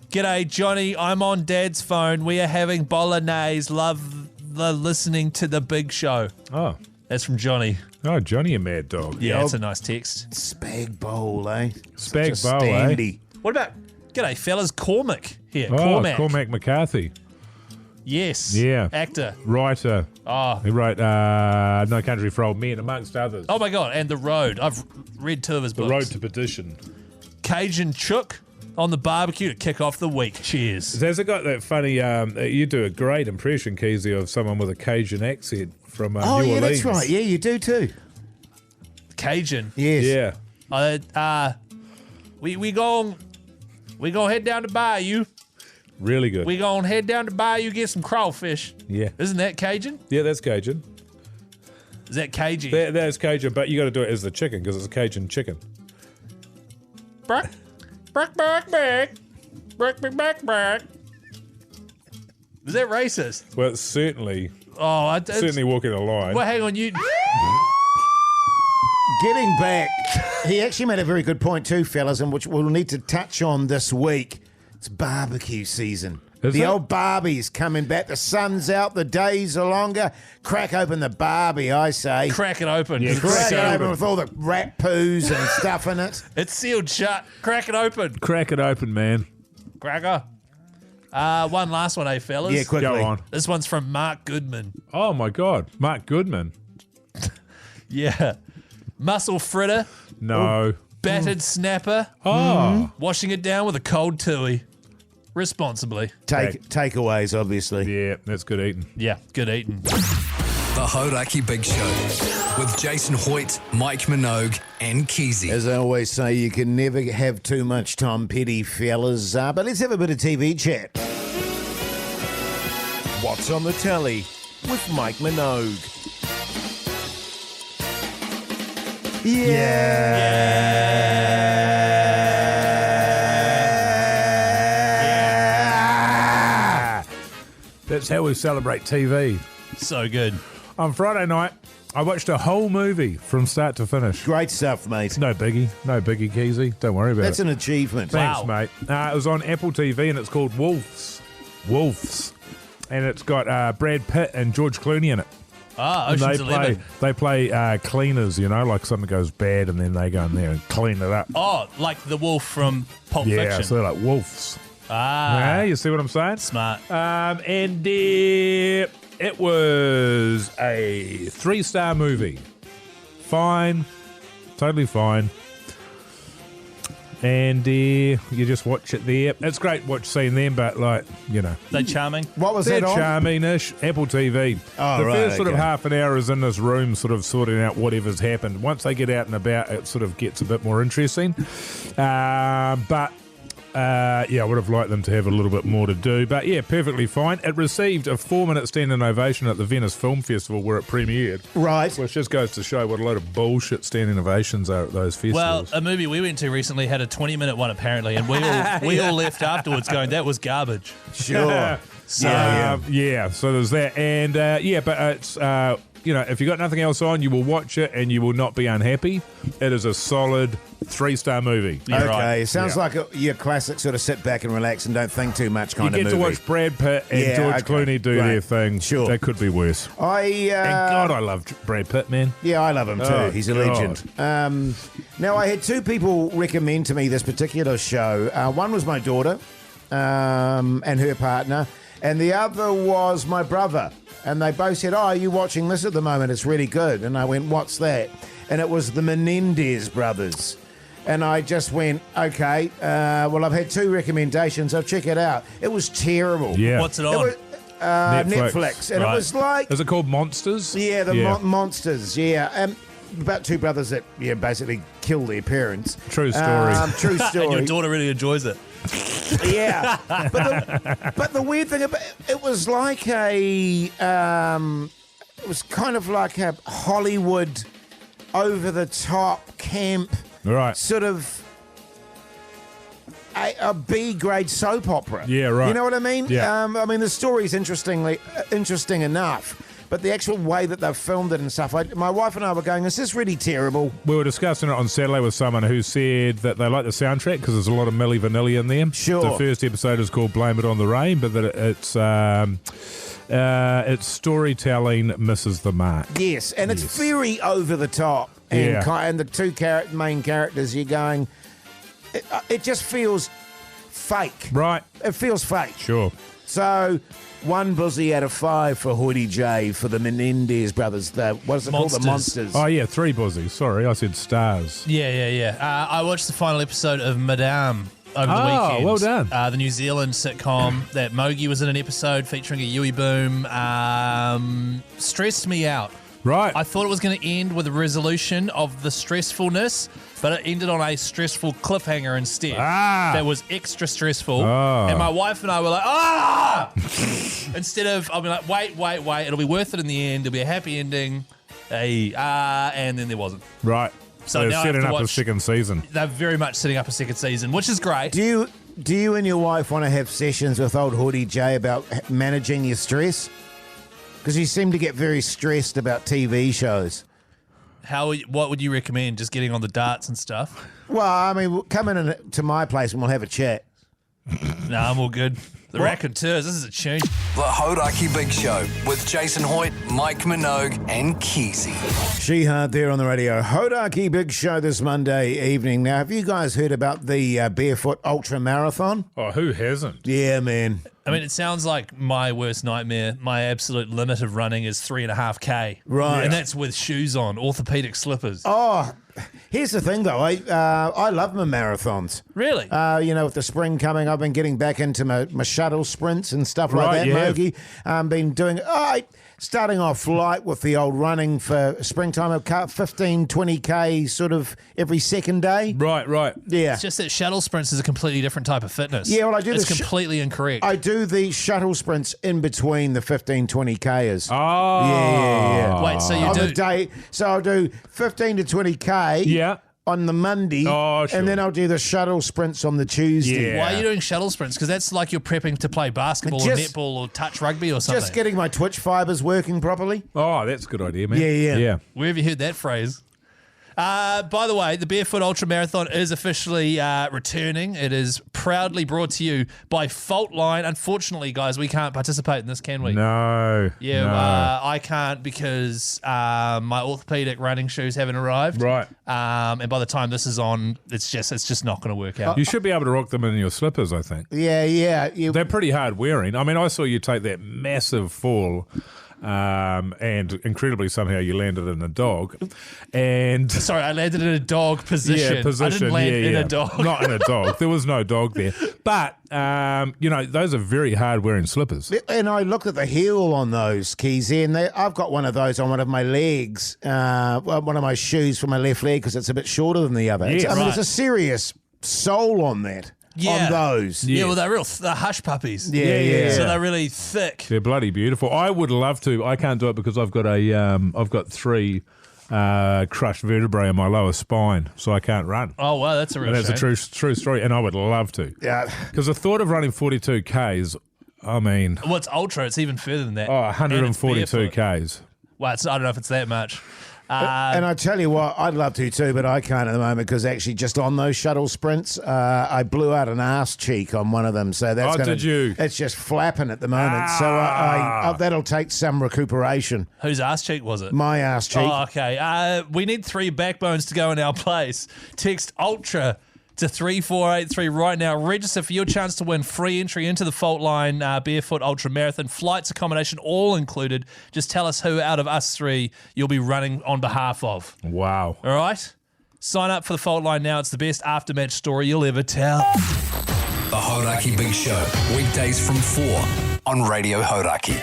Speaker 6: G'day, Johnny. I'm on Dad's phone. We are having bolognese. Love the listening to the big show.
Speaker 5: Oh.
Speaker 6: That's from Johnny.
Speaker 5: Oh, Johnny a mad dog.
Speaker 6: Yeah, that's a nice text.
Speaker 4: Spag bowl, eh?
Speaker 5: Spag
Speaker 4: Such a
Speaker 5: bowl, eh?
Speaker 4: standy.
Speaker 6: What about, g'day, fellas, Cormac here.
Speaker 5: Oh, Cormac McCarthy.
Speaker 6: Yes.
Speaker 5: Yeah.
Speaker 6: Actor.
Speaker 5: Writer.
Speaker 6: Oh.
Speaker 5: He wrote No Country for Old Men, amongst others.
Speaker 6: Oh, my God. And The Road. I've read 2 of his
Speaker 5: The
Speaker 6: books.
Speaker 5: Road to Perdition.
Speaker 6: Cajun Chook on the barbecue to kick off the week. Cheers.
Speaker 5: Has it got that funny, you do a great impression, Keyzie, of someone with a Cajun accent from New
Speaker 4: Oh, yeah,
Speaker 5: Orleans.
Speaker 4: that's right. Yeah, you do too.
Speaker 6: Cajun.
Speaker 4: Yes.
Speaker 5: Yeah.
Speaker 6: We gon' head down to Bayou.
Speaker 5: Really good.
Speaker 6: We gon' head down to Bayou, get some crawfish.
Speaker 5: Yeah.
Speaker 6: Isn't that Cajun?
Speaker 5: Yeah, that's Cajun.
Speaker 6: Is that Cajun?
Speaker 5: That's Cajun, but you got to do it as the chicken because it's a Cajun chicken.
Speaker 6: Back. Is that racist?
Speaker 5: Well, it's certainly
Speaker 6: It's
Speaker 5: certainly walking a line.
Speaker 6: Well, hang on, you.
Speaker 4: Getting back, he actually made a very good point too, fellas, and which we'll need to touch on this week. It's barbecue season.
Speaker 5: Is
Speaker 4: The
Speaker 5: it?
Speaker 4: old Barbie's coming back. The sun's out. The days are longer. Crack open the Barbie, I say.
Speaker 6: Crack it open.
Speaker 5: Yeah,
Speaker 6: It's
Speaker 4: Crack it
Speaker 6: sealed.
Speaker 4: open with all the rat poos and stuff in it.
Speaker 6: It's sealed shut. Crack it open.
Speaker 5: Crack it open, man.
Speaker 6: Cracker. One last one, fellas?
Speaker 4: Yeah, quickly.
Speaker 5: Go on.
Speaker 6: This one's from Mark Goodman.
Speaker 5: Oh, my God. Mark Goodman.
Speaker 6: Yeah. Muscle fritter.
Speaker 5: No.
Speaker 6: Battered snapper.
Speaker 5: Oh.
Speaker 6: Washing it down with a cold tui. Responsibly.
Speaker 4: Takeaways, obviously.
Speaker 5: Yeah, that's good eating.
Speaker 6: Yeah, good eating.
Speaker 1: The Hauraki Big Show with Jason Hoyt, Mike Minogue, and Keyzie.
Speaker 4: As I always say, you can never have too much Tom Petty, fellas. But let's have a bit of TV chat. What's on the telly with Mike Minogue?
Speaker 5: That's how we celebrate TV.
Speaker 6: So good.
Speaker 5: On Friday night, I watched a whole movie from start to finish.
Speaker 4: Great stuff, mate.
Speaker 5: No biggie, Keyzie. Don't worry about
Speaker 4: That's
Speaker 5: it.
Speaker 4: an achievement.
Speaker 5: Thanks, mate. It was on Apple TV and it's called Wolves. And it's got Brad Pitt and George Clooney in it.
Speaker 6: Ocean's 11.
Speaker 5: They play cleaners, like something goes bad and then they go in there and clean it up.
Speaker 6: Oh, like the wolf from Pulp
Speaker 5: Yeah,
Speaker 6: Fiction.
Speaker 5: so they're like wolves.
Speaker 6: Ah.
Speaker 5: Yeah, you see what I'm saying?
Speaker 6: Smart.
Speaker 5: And it was a 3-star movie. Fine. Totally fine. And you just watch it there. It's great seeing them, but
Speaker 6: They're charming.
Speaker 4: What was
Speaker 5: they're
Speaker 4: that on?
Speaker 5: charming-ish. Apple TV.
Speaker 4: Oh,
Speaker 5: the
Speaker 4: right,
Speaker 5: first sort of
Speaker 4: okay.
Speaker 5: half an hour is in this room sort of sorting out whatever's happened. Once they get out and about, it sort of gets a bit more interesting. I would have liked them to have a little bit more to do. But yeah, perfectly fine. It received a 4-minute standing ovation at the Venice Film Festival where it premiered.
Speaker 4: Right.
Speaker 5: Which just goes to show what a load of bullshit standing ovations are at those
Speaker 6: Well,
Speaker 5: festivals.
Speaker 6: a movie we went to recently had a 20-minute one apparently, and we all left afterwards going, that was garbage.
Speaker 4: Sure.
Speaker 5: So there's that. And but it's if you got nothing else on, you will watch it and you will not be unhappy. It is a solid 3-star movie.
Speaker 6: You're
Speaker 4: Okay,
Speaker 6: right.
Speaker 4: sounds like your classic sort of sit back and relax and don't think too much kind
Speaker 5: You
Speaker 4: of
Speaker 5: get
Speaker 4: movie.
Speaker 5: to watch Brad Pitt and
Speaker 4: Yeah,
Speaker 5: George
Speaker 4: okay,
Speaker 5: Clooney do
Speaker 4: great.
Speaker 5: their thing.
Speaker 4: Sure.
Speaker 5: That could be worse.
Speaker 4: I
Speaker 5: love Brad Pitt, man.
Speaker 4: Yeah, I love him too.
Speaker 5: Oh,
Speaker 4: He's a
Speaker 5: God.
Speaker 4: legend. Now, I had 2 people recommend to me this particular show. One was my daughter and her partner, and the other was my brother. And they both said, "Oh, are you watching this at the moment? It's really good." And I went, "What's that?" And it was the Menendez brothers. And I just went, "Okay, well, I've had 2 recommendations. I'll check it out." It was terrible.
Speaker 5: Yeah.
Speaker 6: What's it
Speaker 4: It
Speaker 6: on?
Speaker 4: was, Netflix. And
Speaker 6: Right.
Speaker 4: it was like...
Speaker 5: Is it called Monsters?
Speaker 4: Yeah, the monsters, yeah. About 2 brothers that, basically kill their parents.
Speaker 5: True story.
Speaker 4: True story.
Speaker 6: And your daughter really enjoys it.
Speaker 4: Yeah. But the weird thing about it was like it was kind of like a Hollywood over-the-top camp
Speaker 5: Right.
Speaker 4: sort of a B-grade soap opera.
Speaker 5: Yeah, right.
Speaker 4: You know what I mean?
Speaker 5: Yeah.
Speaker 4: I mean, the story's interesting enough, but the actual way that they've filmed it and stuff, my wife and I were going, is this really terrible?
Speaker 5: We were discussing it on Saturday with someone who said that they like the soundtrack because there's a lot of Milli Vanilli in there.
Speaker 4: Sure.
Speaker 5: The first episode is called Blame It on the Rain, but that its storytelling misses the mark.
Speaker 4: Yes, and it's
Speaker 5: Yes.
Speaker 4: very over the top. And,
Speaker 5: Yeah.
Speaker 4: and the 2 main characters, you're going, it just feels fake.
Speaker 5: Right.
Speaker 4: It feels fake.
Speaker 5: Sure.
Speaker 4: So, 1 buzzy out of 5 for Hoodie J for the Menendez brothers. What is it called? The Monsters.
Speaker 5: Oh, yeah, 3 buzzies. Sorry, I said stars.
Speaker 6: Yeah. I watched the final episode of Madame over the
Speaker 5: Oh,
Speaker 6: weekend.
Speaker 5: well done.
Speaker 6: The New Zealand sitcom that Mogi was in an episode featuring a Yui Boom. Stressed me out.
Speaker 5: Right.
Speaker 6: I thought it was going to end with a resolution of the stressfulness, but it ended on a stressful cliffhanger instead. That was extra stressful. And my wife and I were like, instead of, I'll be like, wait, it'll be worth it in the end. It'll be a happy ending. And then there wasn't.
Speaker 5: Right.
Speaker 6: So
Speaker 5: they're
Speaker 6: now I have
Speaker 5: setting
Speaker 6: to
Speaker 5: up a
Speaker 6: watch-
Speaker 5: second season.
Speaker 6: They're very much setting up a second season, which is great.
Speaker 4: Do you and your wife want to have sessions with old Hoodie J about managing your stress? Because you seem to get very stressed about TV shows.
Speaker 6: What would you recommend? Just getting on the darts and stuff?
Speaker 4: Well, I mean, come in to my place and we'll have a chat.
Speaker 6: No, I'm all good. The raconteurs, this is a tune.
Speaker 1: The Hauraki Big Show with Jason Hoyt, Mike Minogue, and Keyzie.
Speaker 4: She-Heart there on the radio. Hauraki Big Show this Monday evening. Now, have you guys heard about the Barefoot Ultra Marathon?
Speaker 5: Oh, who hasn't?
Speaker 4: Yeah, man.
Speaker 6: I mean, it sounds like my worst nightmare. My absolute limit of running is 3.5K.
Speaker 4: Right.
Speaker 6: And that's with shoes on, orthopedic slippers.
Speaker 4: Oh, here's the thing, though. I love my marathons.
Speaker 6: Really?
Speaker 4: With the spring coming, I've been getting back into my shuttle sprints and stuff like
Speaker 5: Right,
Speaker 4: that,
Speaker 5: yeah.
Speaker 4: Mogi. Been doing... starting off light with the old running for springtime, 15, 20K sort of every second day.
Speaker 5: Right.
Speaker 4: Yeah.
Speaker 6: It's just that shuttle sprints is a completely different type of fitness.
Speaker 4: Yeah, well, I do
Speaker 6: It's
Speaker 4: the
Speaker 6: completely incorrect.
Speaker 4: I do the shuttle sprints in between the 15, 20Kers.
Speaker 5: Oh.
Speaker 4: Yeah.
Speaker 6: Wait, so you
Speaker 4: On
Speaker 6: do...
Speaker 4: the day, so I'll do 15 to 20K.
Speaker 5: Yeah.
Speaker 4: On the Monday,
Speaker 5: sure.
Speaker 4: And then I'll do the shuttle sprints on the Tuesday.
Speaker 5: Yeah.
Speaker 6: Why are you doing shuttle sprints? Because that's like you're prepping to play basketball or netball or touch rugby or something.
Speaker 4: Just getting my Twitch fibers working properly.
Speaker 5: Oh, that's a good idea, man.
Speaker 4: Yeah.
Speaker 6: Where have you heard that phrase? By the way, the Barefoot Ultra Marathon is officially returning. It is proudly brought to you by Fault Line. Unfortunately, guys, we can't participate in this, can we?
Speaker 5: No.
Speaker 6: Yeah,
Speaker 5: no.
Speaker 6: I can't because my orthopedic running shoes haven't arrived.
Speaker 5: Right.
Speaker 6: And by the time this is on, it's just not going to work out.
Speaker 5: You should be able to rock them in your slippers, I think.
Speaker 4: Yeah.
Speaker 5: They're pretty hard wearing. I mean, I saw you take that massive fall. And incredibly somehow you landed in a dog. And
Speaker 6: sorry, I landed in a dog position.
Speaker 5: Yeah, position.
Speaker 6: I didn't land in a dog.
Speaker 5: Not in a dog. There was no dog there. But those are very hard wearing slippers.
Speaker 4: And I looked at the heel on those, Keyzie, and I've got one of those on one of my legs, one of my shoes for my left leg because it's a bit shorter than the other.
Speaker 5: Yes.
Speaker 4: I mean, there's a serious sole on that. On those.
Speaker 6: Yeah, well, they're hush puppies.
Speaker 4: Yeah.
Speaker 6: So they're really thick.
Speaker 5: They're bloody beautiful. I would love to. I can't do it because I've got 3 crushed vertebrae in my lower spine, so I can't run.
Speaker 6: Oh, wow, that's a real
Speaker 5: And that's
Speaker 6: shame.
Speaker 5: a true story, and I would love to.
Speaker 4: Yeah.
Speaker 5: Because the thought of running 42 Ks, I mean...
Speaker 6: Well, it's ultra. It's even further than that.
Speaker 5: 142 Ks.
Speaker 6: Well, I don't know if it's that much.
Speaker 4: And I tell you what, I'd love to too, but I can't at the moment because actually just on those shuttle sprints, I blew out an arse cheek on one of them. So that's
Speaker 5: did you?
Speaker 4: It's just flapping at the moment. So that'll take some recuperation.
Speaker 6: Whose ass cheek was it?
Speaker 4: My ass cheek.
Speaker 6: Oh, okay. We need 3 backbones to go in our place. Text Ultra to 3483 right now. Register for your chance to win free entry into the Fault Line Barefoot Ultra Marathon. Flights, accommodation, all included. Just tell us who out of us 3 you'll be running on behalf of.
Speaker 5: Wow.
Speaker 6: All right? Sign up for the Fault Line now. It's the best aftermatch story you'll ever tell.
Speaker 1: The Hauraki Big Show, weekdays from 4 on Radio Hauraki.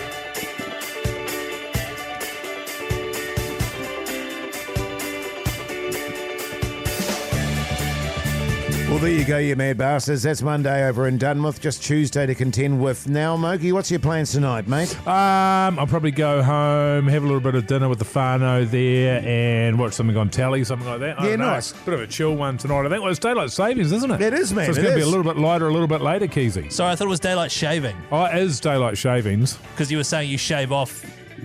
Speaker 4: Well, there you go, you mad bastards. That's Monday over in Dunmouth. Just Tuesday to contend with. Now, Moki, what's your plans tonight, mate?
Speaker 5: I'll probably go home, have a little bit of dinner with the whānau there, and watch something on telly, something like that. I don't know.
Speaker 4: Nice.
Speaker 5: Bit of a chill one tonight. I think it's daylight savings, isn't it?
Speaker 4: It is, man.
Speaker 5: So it's going to be a little bit lighter, a little bit later, Keyzie.
Speaker 6: Sorry, I thought it was daylight shaving.
Speaker 5: Oh, it is daylight shavings.
Speaker 6: Because you were saying you shave off.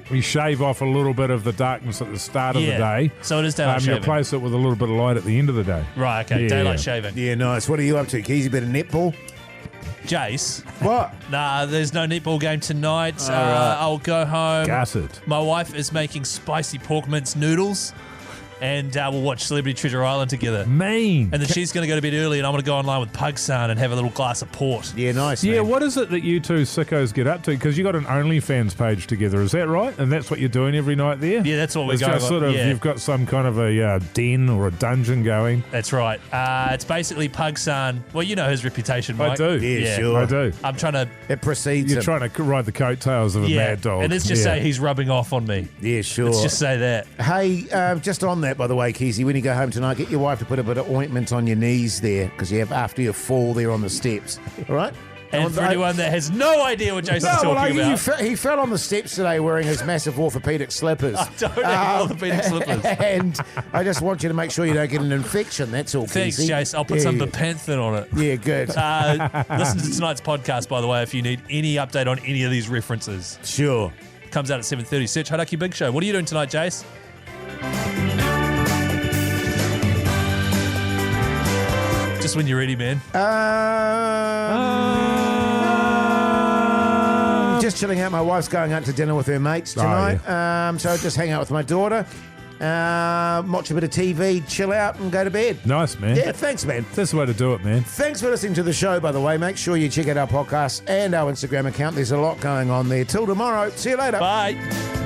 Speaker 5: We shave off a little bit of the darkness at the start of the day.
Speaker 6: So it is daylight
Speaker 5: You
Speaker 6: shaving.
Speaker 5: replace it with a little bit of light at the end of the day.
Speaker 6: Right, okay.
Speaker 5: Yeah.
Speaker 6: Daylight shaving.
Speaker 4: Yeah, nice. What are you up to, Keyzie? Bit of netball?
Speaker 6: Jase.
Speaker 4: What?
Speaker 6: Nah, there's no netball game tonight.
Speaker 4: right.
Speaker 6: I'll go home.
Speaker 5: Gutted.
Speaker 6: My wife is making spicy pork mince noodles. And we'll watch Celebrity Treasure Island together.
Speaker 5: Mean.
Speaker 6: And then she's going to go to bed early, and I'm going to go online with Pugson and have a little glass of port.
Speaker 4: Yeah, nice.
Speaker 5: Yeah,
Speaker 4: man.
Speaker 5: what is it that you two sickos get up to? Because you got an OnlyFans page together, is that right? And that's what you're doing every night there?
Speaker 6: Yeah, that's what we're
Speaker 5: It's
Speaker 6: going
Speaker 5: just sort of,
Speaker 6: yeah.
Speaker 5: you've got some kind of a den or a dungeon going.
Speaker 6: That's right. It's basically Pugson. Well, you know his reputation, Mike.
Speaker 5: I do.
Speaker 4: Yeah, sure.
Speaker 5: I do.
Speaker 6: I'm trying to...
Speaker 4: It precedes
Speaker 5: You're
Speaker 4: him.
Speaker 5: trying to ride the coattails of a mad dog.
Speaker 6: And let's just say he's rubbing off on me.
Speaker 4: Yeah, sure.
Speaker 6: Let's just say that.
Speaker 4: Hey, just on that, by the way, Keyzie, when you go home tonight, get your wife to put a bit of ointment on your knees there because you have after your fall there on the steps. All right?
Speaker 6: And for anyone that has no idea what Jason's talking about.
Speaker 4: He fell on the steps today wearing his massive orthopedic slippers.
Speaker 6: I don't have orthopedic slippers.
Speaker 4: And I just want you to make sure you don't get an infection. That's all,
Speaker 6: Thanks,
Speaker 4: Keyzie.
Speaker 6: Jase. I'll put some Bepanthen on it.
Speaker 4: Yeah, good.
Speaker 6: Listen to tonight's podcast, by the way, if you need any update on any of these references.
Speaker 4: Sure.
Speaker 6: Comes out at 7:30. Search Hauraki Big Show. What are you doing tonight, Jase? Just when you're ready, man.
Speaker 4: Just chilling out. My wife's going out to dinner with her mates tonight. So just hang out with my daughter, watch a bit of TV, chill out, and go to bed.
Speaker 5: Nice, man.
Speaker 4: Yeah, thanks, man.
Speaker 5: That's the way to do it, man.
Speaker 4: Thanks for listening to the show, by the way. Make sure you check out our podcast and our Instagram account. There's a lot going on there. Till tomorrow. See you later.
Speaker 6: Bye.